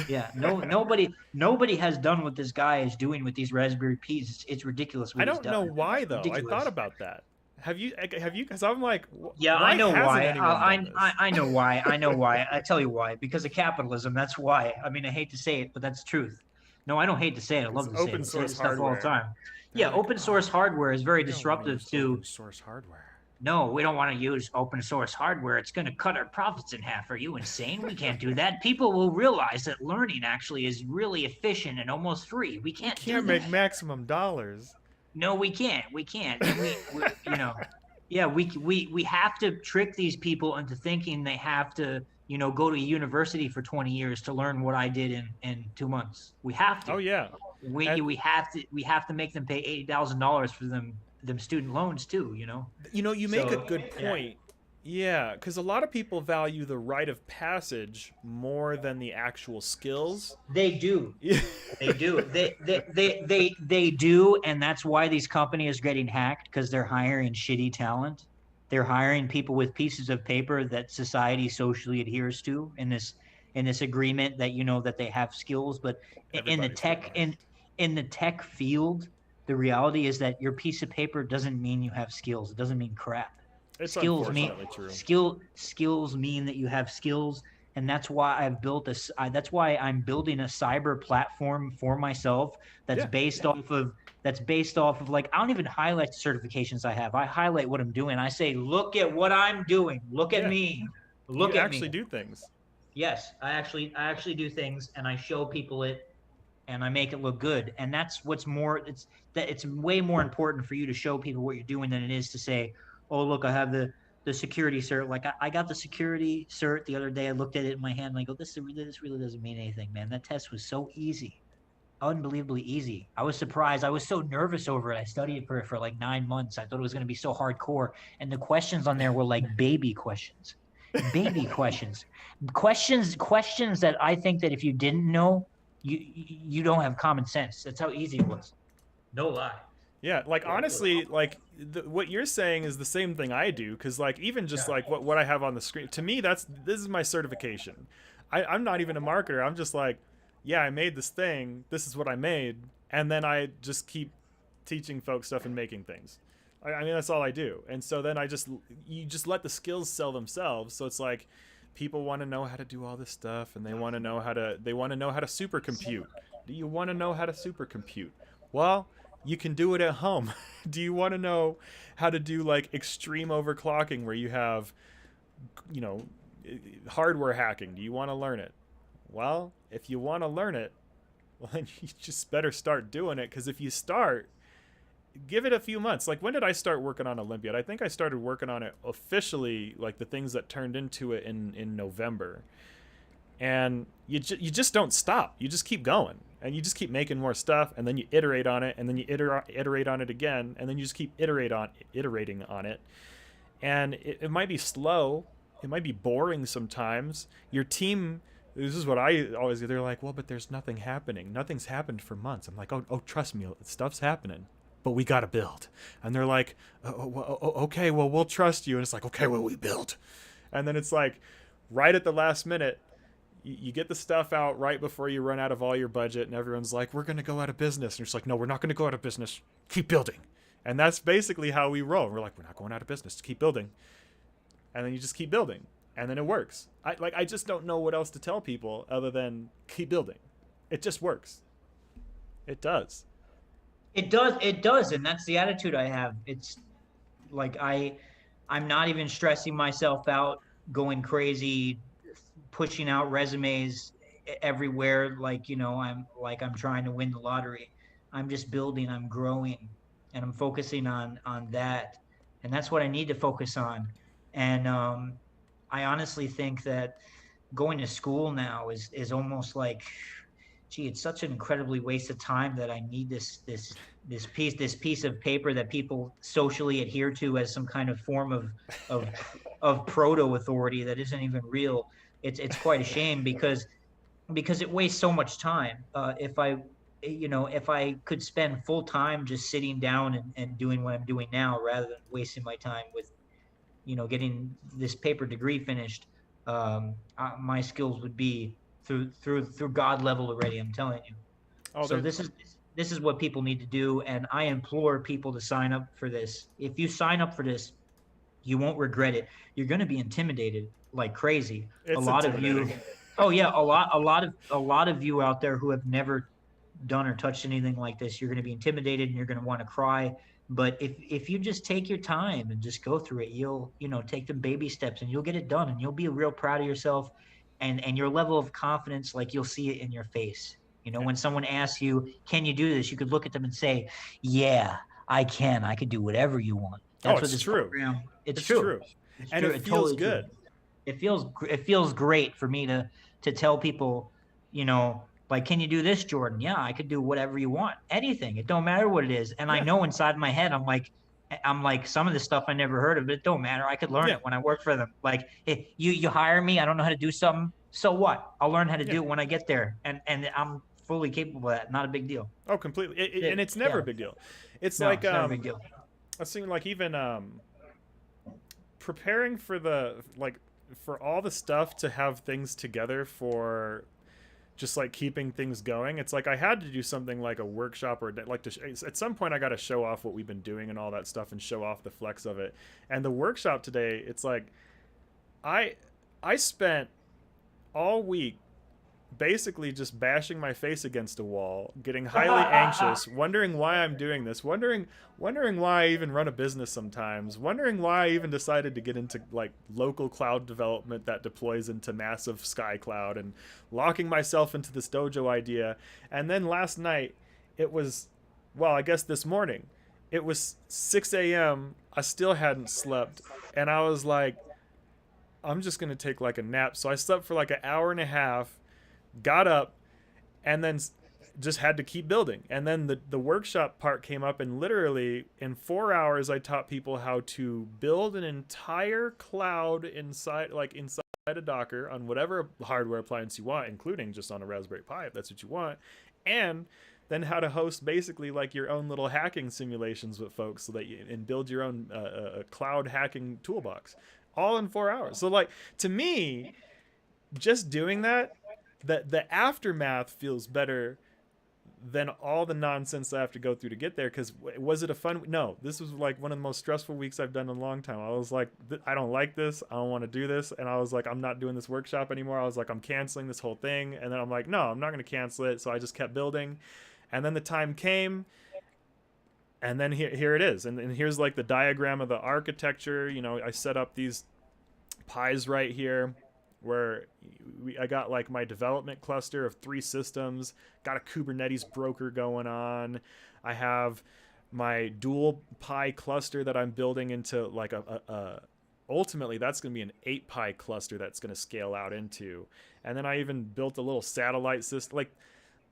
Yeah, nobody has done what this guy is doing with these Raspberry Pis. It's ridiculous. I don't know why though. Ridiculous. I thought about that. Have you? Because I'm like, yeah, I know why. I know why. I know why. I tell you why. Because of capitalism. That's why. I mean, I hate to say it, but that's the truth. No, I don't hate to say it. I love to say it. Open source stuff hardware all the time. Yeah, open source hardware is very disruptive to. Open source hardware. No, we don't want to use open source hardware. It's going to cut our profits in half. Are you insane? We can't do that. People will realize that learning actually is really efficient and almost free. We can't do that. Can't make maximum dollars. No, we can't. We can't. We you know, yeah, we have to trick these people into thinking they have to, you know, go to a university for 20 years to learn what I did in 2 months. We have to. Oh yeah. We have to make them pay $80,000 for them student loans too, you know. You make a good point. Yeah, because a lot of people value the rite of passage more than the actual skills. They do. They do. They do, and that's why these companies are getting hacked, because they're hiring shitty talent. They're hiring people with pieces of paper that society socially adheres to in this agreement that, you know, that they have skills, but in the tech field, the reality is that your piece of paper doesn't mean you have skills. It doesn't mean crap. It's skills unfortunately true. Skills mean that you have skills, and that's why I've built that's why I'm building a cyber platform for myself that's based off of like, I don't even highlight the certifications I have. I highlight what I'm doing. I say, look at what I'm doing. Look at me. Look at me. You actually do things. Yes, I actually do things, and I show people it, and I make it look good. And that's what's more. It's way more important for you to show people what you're doing than it is to say, oh, look, I have the security cert. Like I got the security cert the other day. I looked at it in my hand and I go, this really doesn't mean anything, man. That test was so easy, unbelievably easy. I was surprised. I was so nervous over it. I studied for like 9 months. I thought it was going to be so hardcore. And the questions on there were like baby questions, questions that I think that if you didn't know, you don't have common sense. That's how easy it was. No lie. Yeah, like honestly, like what you're saying is the same thing I do, because like even just like what I have on the screen, to me this is my certification. I'm not even a marketer. I'm just like, yeah, I made this thing. This is what I made, and then I just keep teaching folks stuff and making things. I mean that's all I do, and so then you just let the skills sell themselves. So it's like people want to know how to do all this stuff, and they want to know how to supercompute. Do you want to know how to supercompute? Well, you can do it at home. Do you want to know how to do like extreme overclocking where you have, you know, hardware hacking? Do you want to learn it? Well, if you want to learn it, well, then you just better start doing it, because if you start, give it a few months. Like, when did I start working on Olympiad? I think I started working on it officially, like the things that turned into it in November. And you just don't stop. You just keep going, and you just keep making more stuff, and then you iterate on it, and then you iterate on it again, and then you just keep iterating on it. And it might be slow, it might be boring sometimes. Your team, this is what I always get. They're like, well, but there's nothing happening. Nothing's happened for months. I'm like, oh, trust me, stuff's happening, but we got to build. And they're like, okay, well, we'll trust you. And it's like, okay, well, we build. And then it's like, right at the last minute, you get the stuff out right before you run out of all your budget, and everyone's like, we're going to go out of business. And you're just like, no, we're not going to go out of business. Keep building. And that's basically how we roll. We're like, we're not going out of business. Keep building. And then you just keep building. And then it works. I just don't know what else to tell people other than keep building. It just works. It does. It does, and that's the attitude I have. It's like I'm not even stressing myself out, going crazy, pushing out resumes everywhere like, you know, I'm trying to win the lottery. I'm just building, I'm growing, and I'm focusing on that. And that's what I need to focus on. And I honestly think that going to school now is almost like, gee, it's such an incredibly waste of time that I need this piece of paper that people socially adhere to as some kind of form of proto authority that isn't even real. It's quite a shame because it wastes so much time. If I could spend full time just sitting down and doing what I'm doing now, rather than wasting my time with, you know, getting this paper degree finished, my skills would be through God level already. I'm telling you. Oh, so this is what people need to do, and I implore people to sign up for this. If you sign up for this, you won't regret it. You're going to be intimidated like crazy. It's a lot of you. Oh yeah, a lot of you out there who have never done or touched anything like this, you're going to be intimidated and you're going to want to cry. But if you just take your time and just go through it, you'll take the baby steps and you'll get it done, and you'll be real proud of yourself, and your level of confidence, like, you'll see it in your face. You know, when someone asks you, can you do this? You could look at them and say, yeah, I can. I could do whatever you want. That's what this true. Program, it's true. It's and true. it feels good. It feels great for me to tell people, you know, like, can you do this, Jordan? Yeah, I could do whatever you want. Anything. It don't matter what it is. And I know inside my head, I'm like, some of this stuff I never heard of, but it don't matter. I could learn it when I work for them. Like, hey, you hire me, I don't know how to do something. So what? I'll learn how to do it when I get there. And I'm fully capable of that. Not a big deal. Oh, completely. And it's never a big deal. It's never a big deal. I was thinking, like, even preparing for all the stuff to have things together for just like keeping things going. It's like I had to do something like a workshop, or like at some point I got to show off what we've been doing and all that stuff and show off the flex of it. And the workshop today, it's like I spent all week basically just bashing my face against a wall, getting highly anxious, wondering why I'm doing this, wondering why I even run a business sometimes, wondering why I even decided to get into like local cloud development that deploys into massive sky cloud, and locking myself into this dojo idea. And then last night, I guess this morning, it was 6 a.m. I still hadn't slept, and I was like, I'm just going to take like a nap. So I slept for like an hour and a half, got up, and then just had to keep building. And then the workshop part came up, and literally in 4 hours I taught people how to build an entire cloud inside a Docker on whatever hardware appliance you want, including just on a Raspberry Pi if that's what you want. And then how to host basically like your own little hacking simulations with folks, so that you and build your own cloud hacking toolbox, all in 4 hours. So like, to me, just doing that, the aftermath feels better than all the nonsense I have to go through to get there. Because was it a fun? No, this was like one of the most stressful weeks I've done in a long time. I was like, I don't like this. I don't want to do this. And I was like, I'm not doing this workshop anymore. I was like, I'm canceling this whole thing. And then I'm like, no, I'm not going to cancel it. So I just kept building. And then the time came. And then here it is. And here's like the diagram of the architecture. You know, I set up these pies right here, where I got like my development cluster of 3 systems, got a Kubernetes broker going on. I have my dual Pi cluster that I'm building into like ultimately that's going to be an 8 Pi cluster that's going to scale out into. And then I even built a little satellite system. Like,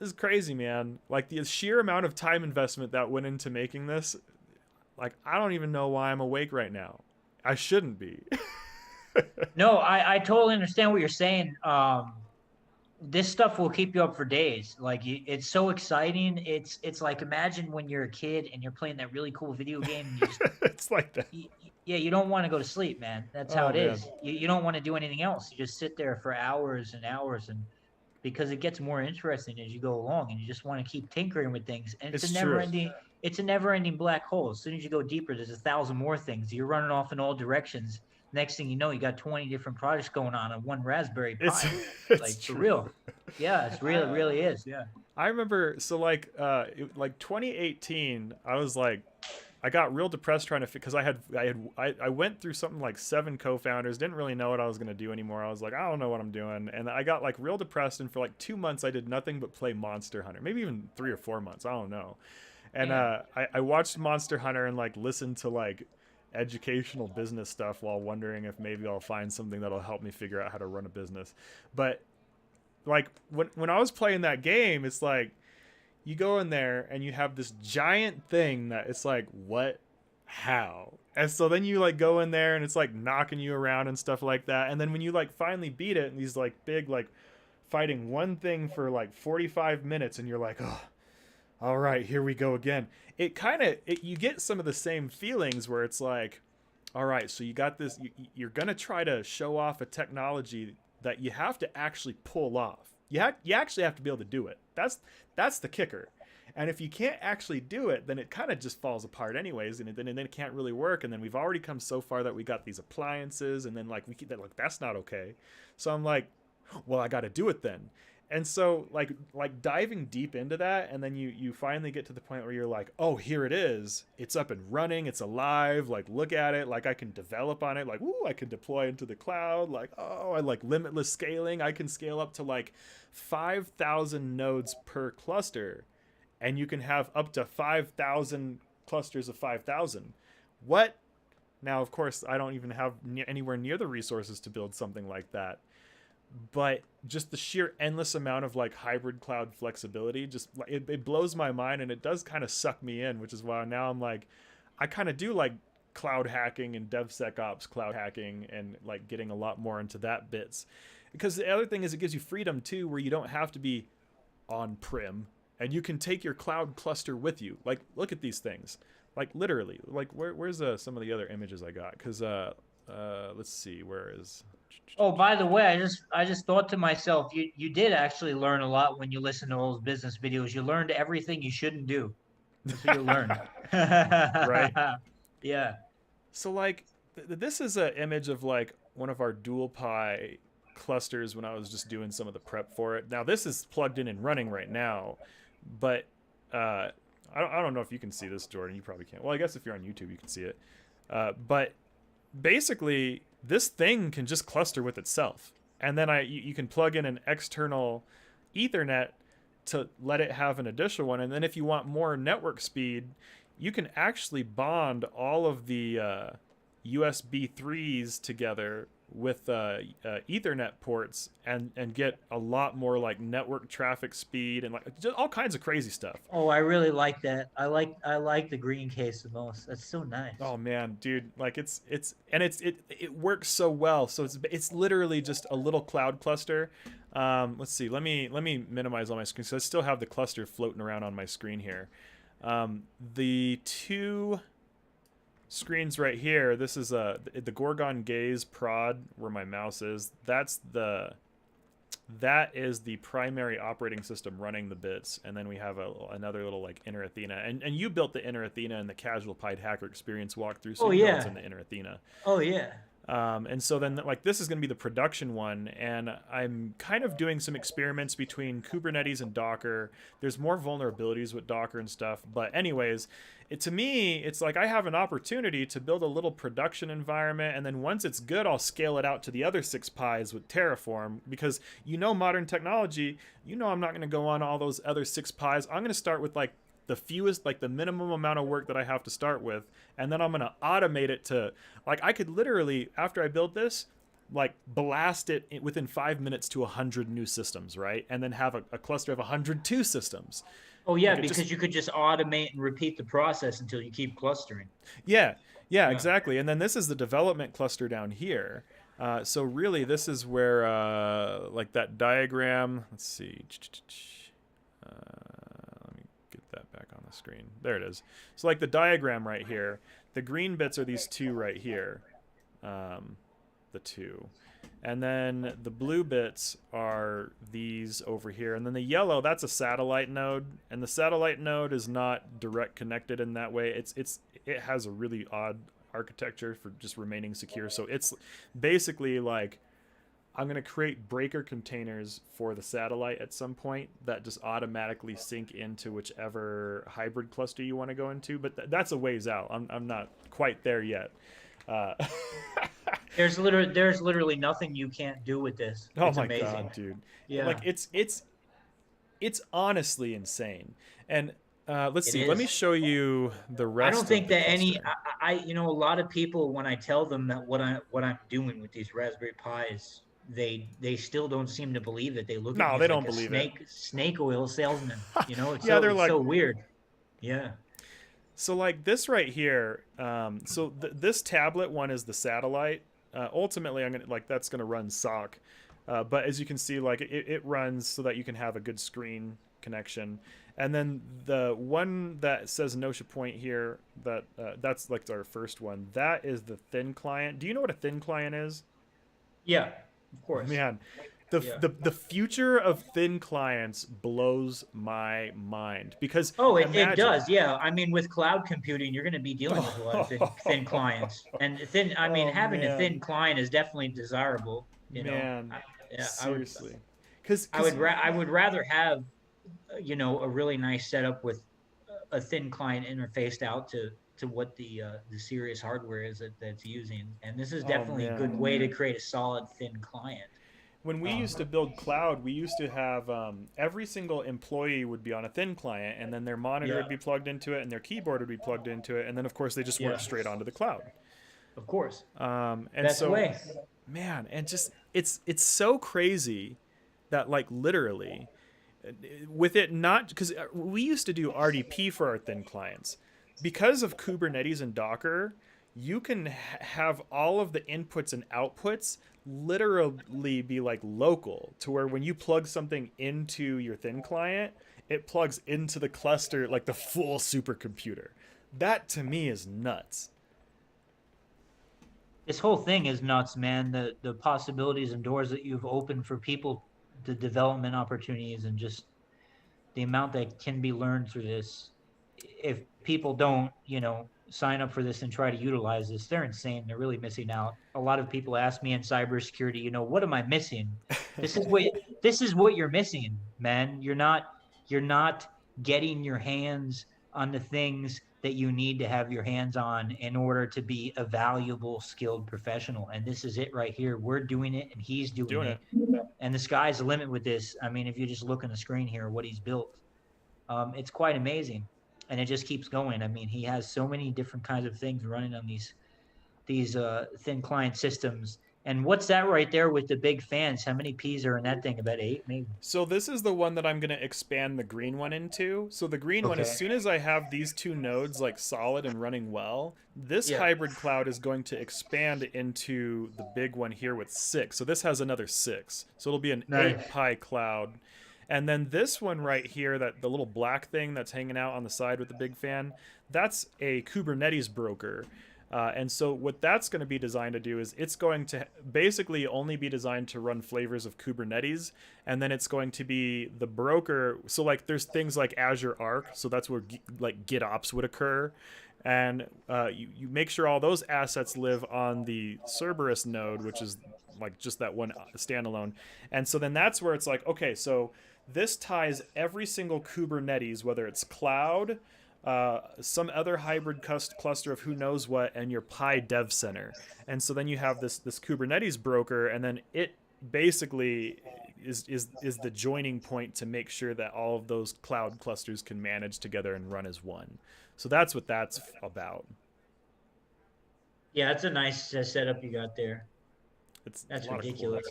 this is crazy, man. Like, the sheer amount of time investment that went into making this, like, I don't even know why I'm awake right now. I shouldn't be. No, I totally understand what you're saying. This stuff will keep you up for days. Like, it's so exciting. It's like, imagine when you're a kid and you're playing that really cool video game. And you just, It's like that. yeah, you don't want to go to sleep, man. That's how it is. You don't want to do anything else. You just sit there for hours and hours, and because it gets more interesting as you go along, and you just want to keep tinkering with things. And it's a never-ending. It's a never-ending black hole. As soon as you go deeper, there's 1,000 more things. You're running off in all directions. Next thing you know, you got 20 different projects going on one Raspberry Pi. It's like, true. for real. Yeah, it really is. Yeah. I remember, so like 2018, I was like, I got real depressed trying to because I went through something like 7 co-founders, didn't really know what I was going to do anymore. I was like, I don't know what I'm doing. And I got like real depressed, and for like 2 months I did nothing but play Monster Hunter. Maybe even 3 or 4 months, I don't know. And I watched Monster Hunter and like listened to like educational business stuff while wondering if maybe I'll find something that'll help me figure out how to run a business. But like when I was playing that game, it's like you go in there and you have this giant thing that it's like, what, how? And so then you like go in there and it's like knocking you around and stuff like that. And then when you like finally beat it, and these like big, like fighting one thing for like 45 minutes, and you're like, oh, all right, here we go again. It kind of, you get some of the same feelings where it's like, all right, so you got this, you're going to try to show off a technology that you have to actually pull off. You actually have to be able to do it. That's the kicker. And if you can't actually do it, then it kind of just falls apart anyways, and then it can't really work. And then we've already come so far that we got these appliances, and then like that's not okay. So I'm like, well, I got to do it then. And so like diving deep into that, and then you finally get to the point where you're like, oh, here it is. It's up and running. It's alive. Like, look at it. Like, I can develop on it. Like, ooh, I can deploy into the cloud. Like, oh, I like limitless scaling. I can scale up to like 5,000 nodes per cluster, and you can have up to 5,000 clusters of 5,000. What? Now, of course, I don't even have anywhere near the resources to build something like that. But just the sheer endless amount of like hybrid cloud flexibility, just it blows my mind, and it does kind of suck me in, which is why now I'm like, I kind of do like cloud hacking and DevSecOps cloud hacking, and like getting a lot more into that bits. Because the other thing is, it gives you freedom too, where you don't have to be on-prem, and you can take your cloud cluster with you. Like, look at these things. Like, literally, like where's some of the other images I got? Because let's see, where is... Oh, by the way, I just thought to myself, you did actually learn a lot when you listened to all those business videos. You learned everything you shouldn't do. That's what you learned. Right. Yeah. So like this is an image of like one of our dual Pi clusters when I was just doing some of the prep for it. Now this is plugged in and running right now, but I don't know if you can see this, Jordan. You probably can't. Well, I guess if you're on YouTube, you can see it. But basically, this thing can just cluster with itself, and then you can plug in an external Ethernet to let it have an additional one. And then if you want more network speed, you can actually bond all of the USB 3s together with Ethernet ports and get a lot more like network traffic speed and like just all kinds of crazy stuff. Oh, I really like that. I like the green case the most. That's so nice. Oh man, dude, like it works so well. So it's literally just a little cloud cluster. Let's see. Let me minimize all my screen. So I still have the cluster floating around on my screen here. The two screens right here. This is the Gorgon Gaze prod where my mouse is. That is the primary operating system running the bits, and then we have another little like Inner Athena, and you built the Inner Athena in the Casual Pied Hacker Experience walkthrough, so you know it's in the Inner Athena. Oh yeah. And so then like this is going to be the production one, and I'm kind of doing some experiments between Kubernetes and Docker. There's more vulnerabilities with Docker and stuff, but anyways, to me it's like I have an opportunity to build a little production environment, and then once it's good I'll scale it out to the other 6 pies with Terraform, because modern technology, I'm not going to go on all those other 6 pies. I'm going to start with like the fewest, like the minimum amount of work that I have to start with, and then I'm going to automate it to, like, I could literally, after I build this, like blast it within 5 minutes to 100 new systems, right? And then have a cluster of 102 systems. Oh yeah, Like because you could just automate and repeat the process until you keep clustering. Yeah, exactly. And then this is the development cluster down here. So really, this is where, like that diagram, let's see. Let me get that back on the screen. There it is. So like the diagram right here, the green bits are these two right here, the two. And then the blue bits are these over here. And then the yellow, that's a satellite node. And the satellite node is not direct connected in that way. It has a really odd architecture for just remaining secure. So it's basically like I'm going to create breaker containers for the satellite at some point that just automatically sync into whichever hybrid cluster you want to go into. But that's a ways out. I'm not quite there yet. There's literally nothing you can't do with this. Oh It's my amazing. god, dude! Yeah. Like it's honestly insane. And let's see. It Let me is. show you the rest. I don't think of the that any cluster. a lot of people, when I tell them that what I'm doing with these Raspberry Pis, they still don't seem to believe it. They look No, at me they as don't like a believe it. snake oil salesman. It's Yeah, they're it's like- so weird. Yeah. So like this right here, so this tablet one is the satellite. Ultimately, that's gonna run SOC, but as you can see, like it runs so that you can have a good screen connection. And then the one that says Notia Point here, that's like our first one. That is the thin client. Do you know what a thin client is? Yeah. Of course. Man, Yeah. the future of thin clients blows my mind, because Oh, it imagine- does. Yeah. I mean, with cloud computing, you're going to be dealing with a lot of thin clients, and having man. a thin client is definitely desirable. Man, Yeah, seriously, because I would rather have, a really nice setup with a thin client interfaced out to what the serious hardware is that's using, and this is definitely a good man. way to create a solid thin client. when we used to build cloud, we used to have every single employee would be on a thin client, and then their monitor Yeah. would be plugged into it, and their keyboard would be plugged into it, and then of course they just Yeah. work straight onto the cloud. Of course, And that's so the way. man, and just it's so crazy that like literally with it, not because we used to do RDP for our thin clients, because of Kubernetes and Docker, you can have all of the inputs and outputs literally be like local, to where when you plug something into your thin client, it plugs into the cluster like the full supercomputer. That to me is nuts. This whole thing is nuts, man. The possibilities and doors that you've opened for people, the development opportunities, and just the amount that can be learned through this. If people don't, sign up for this and try to utilize this, they're insane. They're really missing out. A lot of people ask me in cybersecurity, what am I missing? This is what you're missing, man. You're not getting your hands on the things that you need to have your hands on in order to be a valuable, skilled professional. And this is it right here. We're doing it, and he's doing it. And the sky's the limit with this. I mean, if you just look on the screen here, what he's built, it's quite amazing. And it just keeps going. I mean, he has so many different kinds of things running on these thin client systems. And what's that right there with the big fans? How many P's are in that thing? About 8, maybe. So this is the one that I'm going to expand the green one into. So the green one, as Okay. soon as I have these two nodes like solid and running well, this Yeah. hybrid cloud is going to expand into the big one here with 6. So this has another 6. So it'll be an Nice. 8 pi cloud. And then this one right here, that the little black thing that's hanging out on the side with the big fan, that's a Kubernetes broker. And so what that's going to be designed to do is it's going to basically only be designed to run flavors of Kubernetes, and then it's going to be the broker. So like there's things like Azure Arc, so that's where like GitOps would occur, and you make sure all those assets live on the Cerberus node, which is like just that one standalone. And so then that's where it's like, okay, so this ties every single Kubernetes, whether it's cloud, some other hybrid cluster of who knows what, and your Pi Dev Center. And so then you have this Kubernetes broker, and then it basically is the joining point to make sure that all of those cloud clusters can manage together and run as one. So that's what that's about. Yeah, that's a nice setup you got there. It's That's a lot of cool. ridiculous.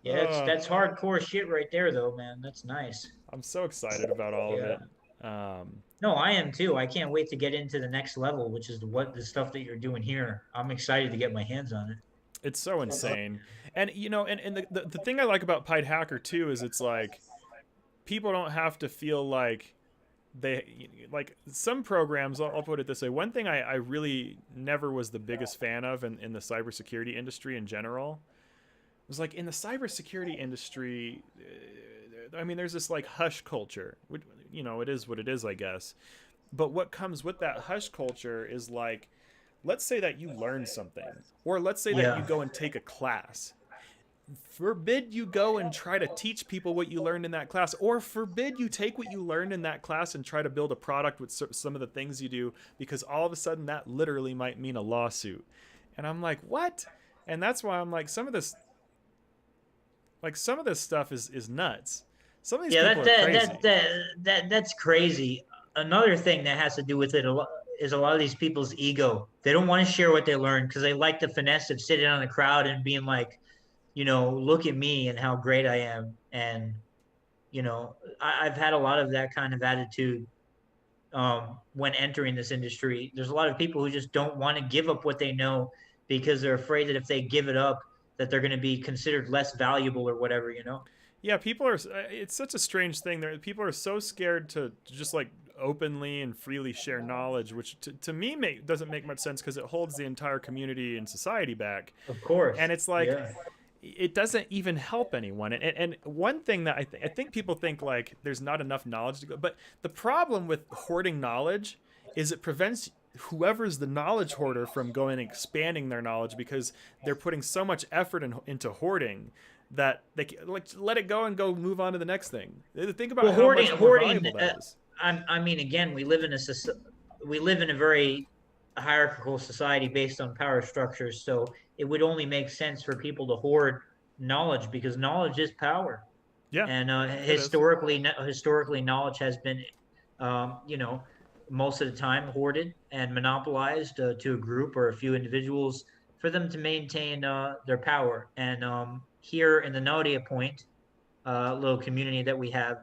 Yeah, that's hardcore shit right there, though, man. That's nice. I'm so excited about all of Yeah. it. No, I am too. I can't wait to get into the next level, which is the stuff that you're doing here. I'm excited to get my hands on it. It's so insane. And you know, and the thing I like about Pied Hacker too is it's like people don't have to feel like they like some programs. I'll put it this way. One thing I really never was the biggest fan of in the cybersecurity industry in general was like in the cybersecurity industry, I mean, there's this like hush culture. You know, it is what it is, I guess. But what comes with that hush culture is like, let's say that you learn something, or let's say that Yeah. you go and take a class. Forbid you go and try to teach people what you learned in that class, or forbid you take what you learned in that class and try to build a product with some of the things you do, because all of a sudden that literally might mean a lawsuit. And I'm like, what? And that's why I'm like, some of this stuff is nuts. Some of these Yeah, people are crazy. that's crazy. Another thing that has to do with it is a lot of these people's ego. They don't want to share what they learned because they like the finesse of sitting on the crowd and being like, look at me and how great I am. And, I've had a lot of that kind of attitude when entering this industry. There's a lot of people who just don't want to give up what they know because they're afraid that if they give it up, that they're going to be considered less valuable or whatever, Yeah, people are. It's such a strange thing. People are so scared to just like openly and freely share knowledge, which to me doesn't make much sense because it holds the entire community and society back. Of course. And it's like, Yeah. it doesn't even help anyone. And one thing that I think people think like there's not enough knowledge to go. But the problem with hoarding knowledge is it prevents whoever's the knowledge hoarder from going and expanding their knowledge because they're putting so much effort into hoarding that they like let it go and go move on to the next thing. Think about Well, how much more hoarding. valuable that is. I mean, again, we live in a very hierarchical society based on power structures. So it would only make sense for people to hoard knowledge because knowledge is power. Yeah, And is. historically, knowledge has been, most of the time hoarded and monopolized to a group or a few individuals for them to maintain their power. And here in the Naudia Point, little community that we have,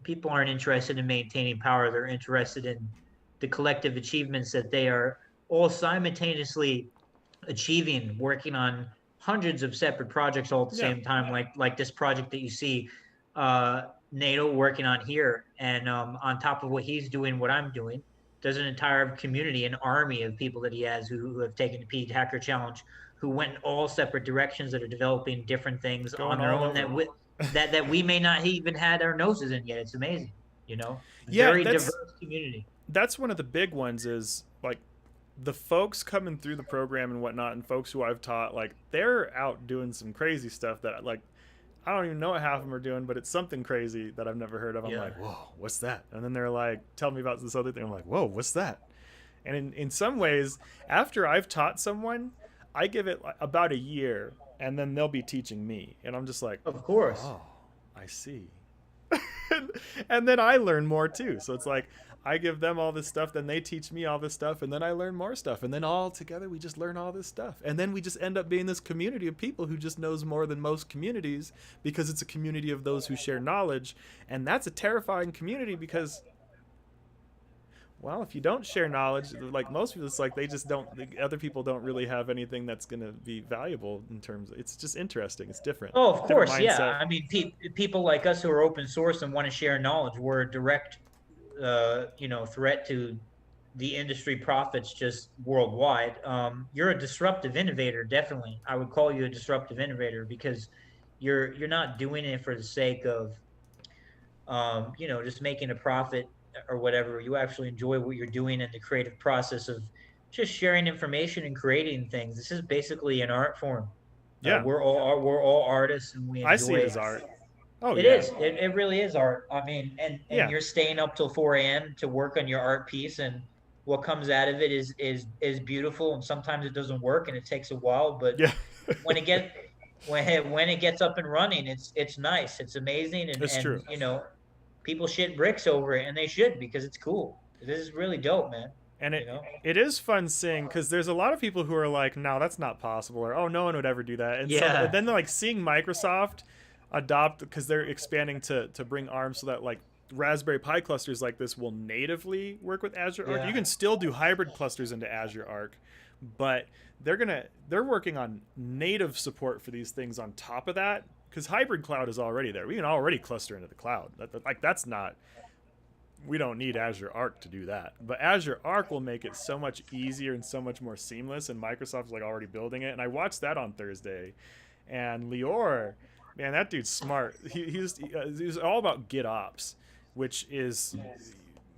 people aren't interested in maintaining power. They're interested in the collective achievements that they are all simultaneously achieving, working on hundreds of separate projects all at the same time, like this project that you see NATO working on here. And on top of what he's doing, what I'm doing, there's an entire community, an army of people that he has who have taken the Pied Hacker Challenge, who went in all separate directions that are developing different things Going on their all own over. that we may not even had our noses in yet. It's amazing, Yeah, very diverse community. That's one of the big ones is like the folks coming through the program and whatnot, and folks who I've taught, like they're out doing some crazy stuff that like I don't even know what half of them are doing, but it's something crazy that I've never heard of. I'm like, whoa, what's that? And then they're like, tell me about this other thing. I'm like, whoa, what's that? And in some ways, after I've taught someone, I give it about a year, and then they'll be teaching me, and I'm just like, Of course. oh, I see. And then I learn more too. So it's like I give them all this stuff, then they teach me all this stuff, and then I learn more stuff, and then all together we just learn all this stuff, and then we just end up being this community of people who just knows more than most communities, because it's a community of those who share knowledge. And that's a terrifying community, because, well, if you don't share knowledge, like most people, it's like they just don't, the other people don't really have anything that's going to be valuable in terms of, it's just interesting, it's different. Oh, of Different course, yeah. mindset. I mean, people like us who are open source and want to share knowledge, we're a direct, threat to the industry profits just worldwide. You're a disruptive innovator, definitely. I would call you a disruptive innovator, because you're not doing it for the sake of, just making a profit or whatever. You actually enjoy what you're doing and the creative process of just sharing information and creating things. This is basically an art form. Yeah. We're all artists, and we enjoy I see it as art. Oh, It yeah. is. It really is art. I mean, and Yeah. you're staying up till 4 a.m. to work on your art piece, and what comes out of it is beautiful. And sometimes it doesn't work, and it takes a while. But Yeah. when it get when it gets up and running, it's nice. It's amazing, It's true. people shit bricks over it, and they should, because it's cool. This is really dope, man. And You know? it is fun seeing, because there's a lot of people who are like, no, that's not possible, or oh, no one would ever do that. And Yeah. so then they're like seeing Microsoft adopt, because they're expanding to bring ARM so that like Raspberry Pi clusters like this will natively work with Azure Arc. Yeah. You can still do hybrid clusters into Azure Arc, but they're working on native support for these things on top of that, because hybrid cloud is already there. We can already cluster into the cloud. That's not. We don't need Azure Arc to do that. But Azure Arc will make it so much easier and so much more seamless, and Microsoft's like already building it. And I watched that on Thursday, and Lior, man, that dude's smart. He's all about GitOps, which is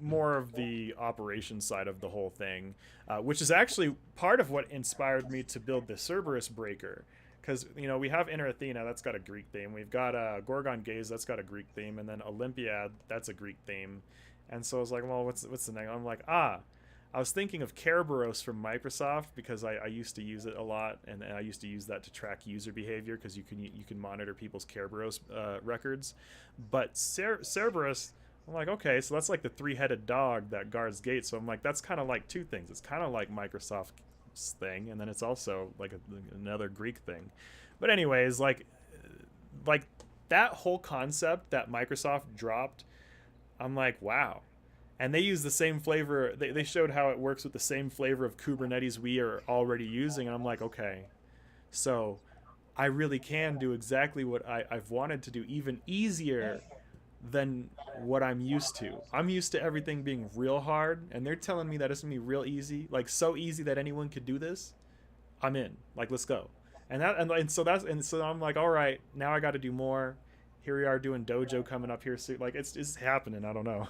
more of the operations side of the whole thing, which is actually part of what inspired me to build the Cerberus breaker. Because, we have Inner Athena, that's got a Greek theme. We've got Gorgon Gaze, that's got a Greek theme. And then Olympiad, that's a Greek theme. And so I was like, well, what's the next? I'm like, I was thinking of Kerberos from Microsoft, because I used to use it a lot. And I used to use that to track user behavior, because you can monitor people's Kerberos records. But Cerberus, I'm like, okay, so that's like the three-headed dog that guards gates. So I'm like, that's kind of like two things. It's kind of like Microsoft thing, and then it's also like another Greek thing. But anyways, like that whole concept that Microsoft dropped, I'm like, wow. And they use the same flavor. They showed how it works with the same flavor of Kubernetes we are already using, and I'm like, okay, so I really can do exactly what I've wanted to do, even easier than what I'm used to. I'm used to everything being real hard, and they're telling me that it's gonna be real easy, like so easy that anyone could do this. I'm in. Like, let's go. And so I'm like, all right, now I got to do more. Here we are doing Dojo coming up here soon. Like, it's happening. I don't know.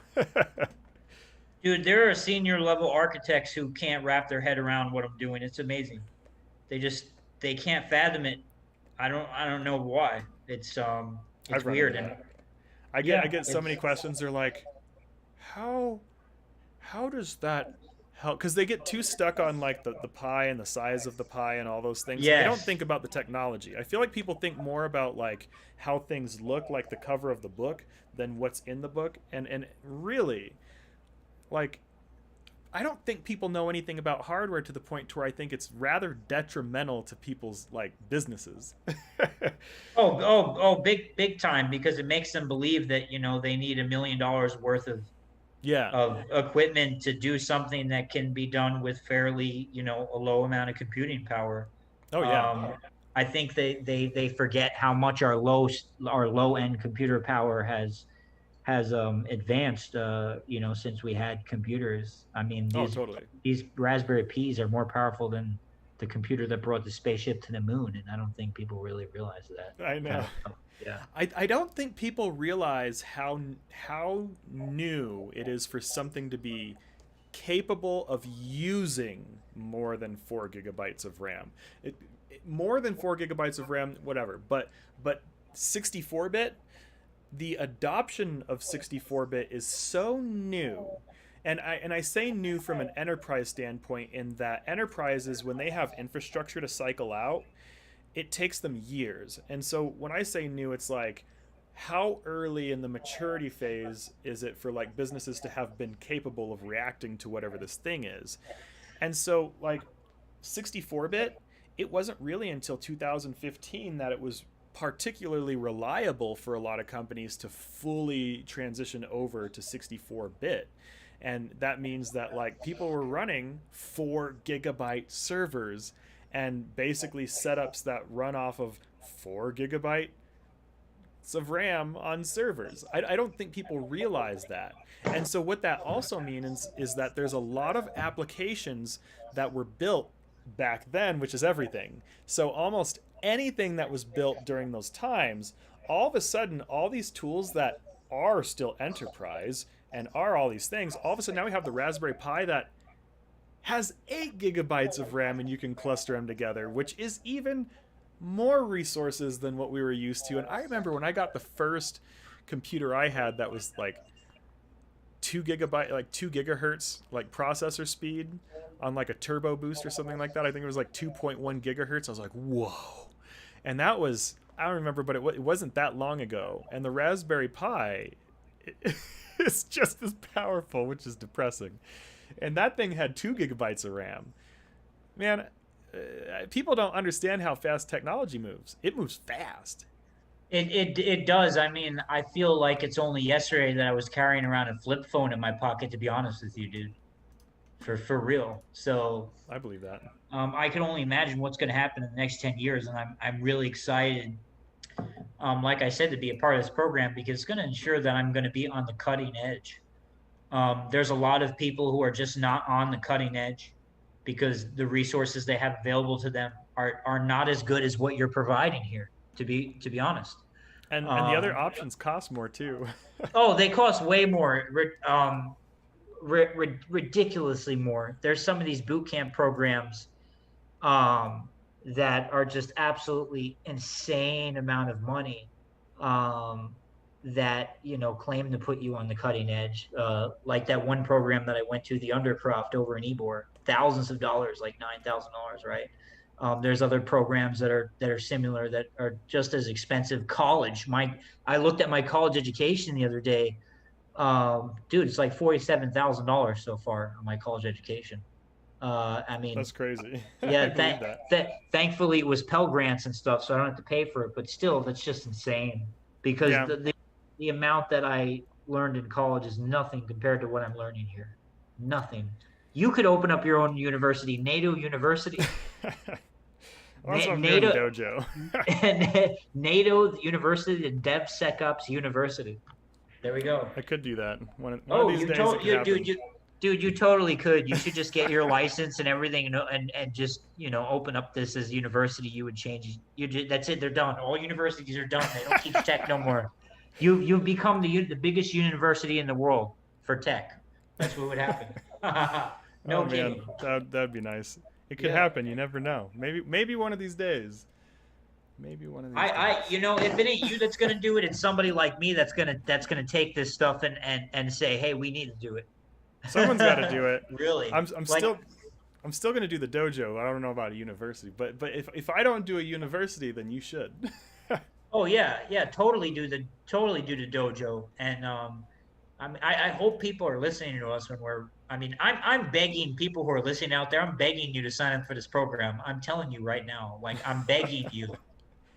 Dude, there are senior level architects who can't wrap their head around what I'm doing. It's amazing. They can't fathom it. I don't know why. It's I've run weird. into And that. I get so many questions. They're like, how does that help? Because they get too stuck on like the pie and the size of the pie and all those things. Yes. They don't think about the technology. I feel like people think more about like how things look, like the cover of the book, than what's in the book. And really, like, I don't think people know anything about hardware to the point to where I think it's rather detrimental to people's like businesses. big time, because it makes them believe that they need $1 million worth of equipment to do something that can be done with fairly a low amount of computing power. Oh yeah. I think they forget how much our low end computer power has advanced since we had computers. I mean, these Raspberry Pis are more powerful than the computer that brought the spaceship to the moon, and I don't think people really realize that. I know. Yeah. I don't think people realize how new it is for something to be capable of using more than 4 gigabytes of RAM. More than 4 gigabytes of RAM, whatever. But 64-bit, the adoption of 64-bit is so new. And I say new from an enterprise standpoint, in that enterprises, when they have infrastructure to cycle out, it takes them years. And so when I say new, it's like how early in the maturity phase is it for like businesses to have been capable of reacting to whatever this thing is? And so like 64-bit, it wasn't really until 2015 that it was particularly reliable for a lot of companies to fully transition over to 64-bit. And that means that like people were running 4 gigabyte servers and basically setups that run off of 4 gigabyte of RAM on servers. I don't think people realize that. And so what that also means is that there's a lot of applications that were built back then, which is everything. So almost anything that was built during those times, all of a sudden, all these tools that are still enterprise and are all these things, all of a sudden now we have the Raspberry Pi that has 8 gigabytes of RAM and you can cluster them together, which is even more resources than what we were used to. And I remember when I got the first computer I had that was like 2 gigahertz like processor speed on like a turbo boost or something like that. I think it was like 2.1 gigahertz. I was like, whoa. And that was, I don't remember, but it wasn't that long ago. And the Raspberry Pi is just as powerful, which is depressing. And that thing had 2 gigabytes of RAM. Man, people don't understand how fast technology moves. It moves fast. It does. I mean, I feel like it's only yesterday that I was carrying around a flip phone in my pocket, to be honest with you, dude. For real. So I believe that. I can only imagine what's going to happen in the next 10 years, and I'm really excited. Like I said, to be a part of this program because it's going to ensure that I'm going to be on the cutting edge. There's a lot of people who are just not on the cutting edge because the resources they have available to them are not as good as what you're providing here. To be honest. And the other options cost more too. Oh, they cost way more. Ridiculously more. There's some of these boot camp programs that are just absolutely insane amount of money that claim to put you on the cutting edge. Like that one program that I went to, the Undercroft over in Ybor, thousands of dollars, like $9,000, right? There's other programs that are similar that are just as expensive. College, I looked at my college education the other day. Dude, it's like $47,000 so far on my college education. I mean, that's crazy. Yeah, thankfully it was Pell Grants and stuff, so I don't have to pay for it. But still, that's just insane because the amount that I learned in college is nothing compared to what I'm learning here. Nothing. You could open up your own university, NATO University. Well, that's what I'm doing, Dojo. And NATO University, the DevSecOps University. There we go. I could do that. One of these days, dude, you totally could. You should just get your license and everything, and just open up this as a university. You would change. That's it. They're done. All universities are done. They don't teach tech no more. You've become the biggest university in the world for tech. That's what would happen. No kidding. Man, that'd be nice. It could happen. You never know. Maybe one of these days. Maybe one of these days. If it ain't you that's gonna do it, it's somebody like me that's gonna take this stuff and say, hey, we need to do it. Someone's got to do it. Really? I'm still gonna do the dojo. I don't know about a university, but if I don't do a university, then you should. Oh yeah, totally do the dojo, and I hope people are listening to us when I'm begging people who are listening out there. I'm begging you to sign up for this program. I'm telling you right now, like I'm begging you.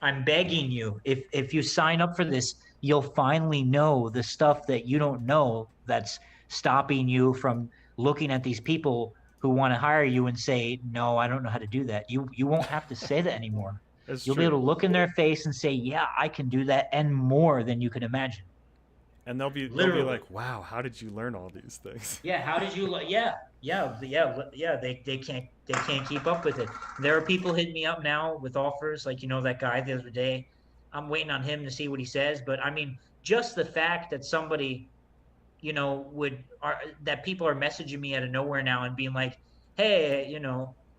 I'm begging you. If you sign up for this, you'll finally know the stuff that you don't know that's stopping you from looking at these people who want to hire you and say, no, I don't know how to do that. You won't have to say that anymore. You'll be able to look in their face and say, yeah, I can do that and more than you can imagine. And they'll be like, wow, how did you learn all these things? Yeah, how did you they can't keep up with it. There are people hitting me up now with offers, like that guy the other day. I'm waiting on him to see what he says, but I mean, just the fact that somebody that people are messaging me out of nowhere now and being like, hey,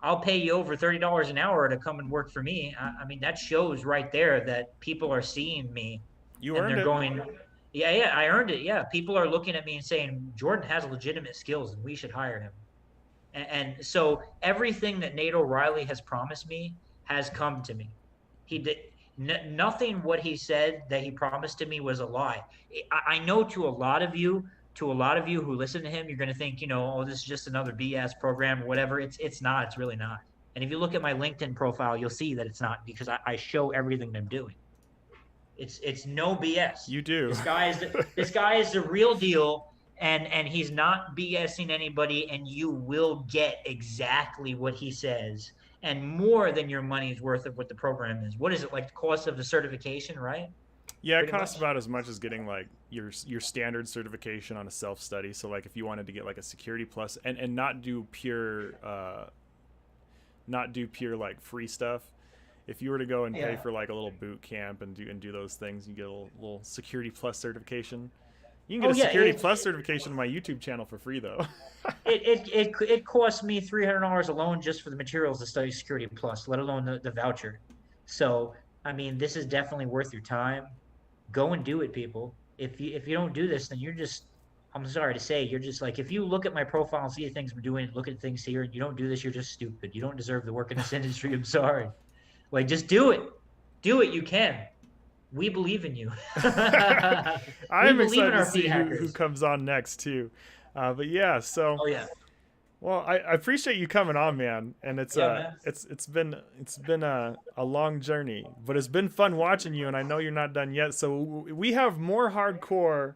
I'll pay you over $30 an hour to come and work for me. I mean, that shows right there that people are seeing me. They're going, yeah, I earned it. Yeah, people are looking at me and saying, Jordan has legitimate skills and we should hire him. And so everything that Nate O'Reilly has promised me has come to me. He did. Nothing what he said that he promised to me was a lie. I know to a lot of you, who listen to him, you're going to think, oh, this is just another BS program or whatever. It's not. It's really not. And if you look at my LinkedIn profile, you'll see that it's not, because I show everything that I'm doing. It's no BS. You do. This guy is the real deal, and he's not BSing anybody, and you will get exactly what he says, and more than your money's worth of what the program is. What is it, like the cost of the certification, right? Yeah, it Pretty costs much. about as much as getting like your standard certification on a self study. So like if you wanted to get like a Security Plus and not do pure like free stuff. If you were to go and pay Yeah. for like a little boot camp and do those things, you get a little Security Plus certification. You can get a Security Plus certification on my YouTube channel for free though. It cost me $300 alone just for the materials to study Security Plus, let alone the voucher. So I mean, this is definitely worth your time. Go and do it, people. If you don't do this, then you're just, I'm sorry to say, you're just like, if you look at my profile and see the things I'm doing, look at things here, and you don't do this, you're just stupid. You don't deserve to work in this industry. I'm sorry. Like, just do it. Do it. You can. We believe in you. I'm We believe in excited to our see who hackers. comes on next too. But yeah, so Oh yeah. well, I appreciate you coming on, man. And it's Yeah, man. it's been a long journey, but it's been fun watching you. And I know you're not done yet. So we have more hardcore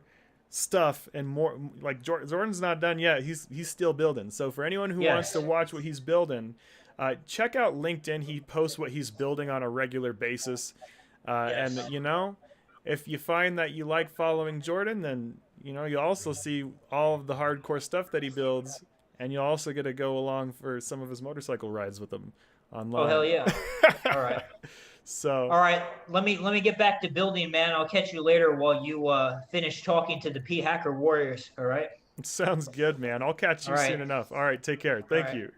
stuff and more like Jordan's not done yet. He's still building. So for anyone who wants Yes. to watch what he's building, check out LinkedIn. He posts what he's building on a regular basis. Yes. And if you find that you like following Jordan, then you also see all of the hardcore stuff that he builds. And you'll also get to go along for some of his motorcycle rides with him online. Oh hell yeah. All right. So All right. Let me get back to building, man. I'll catch you later while you finish talking to the P Hacker Warriors. All right. sounds good, man. I'll catch you All right. soon enough. All right, take care. Thank right. you.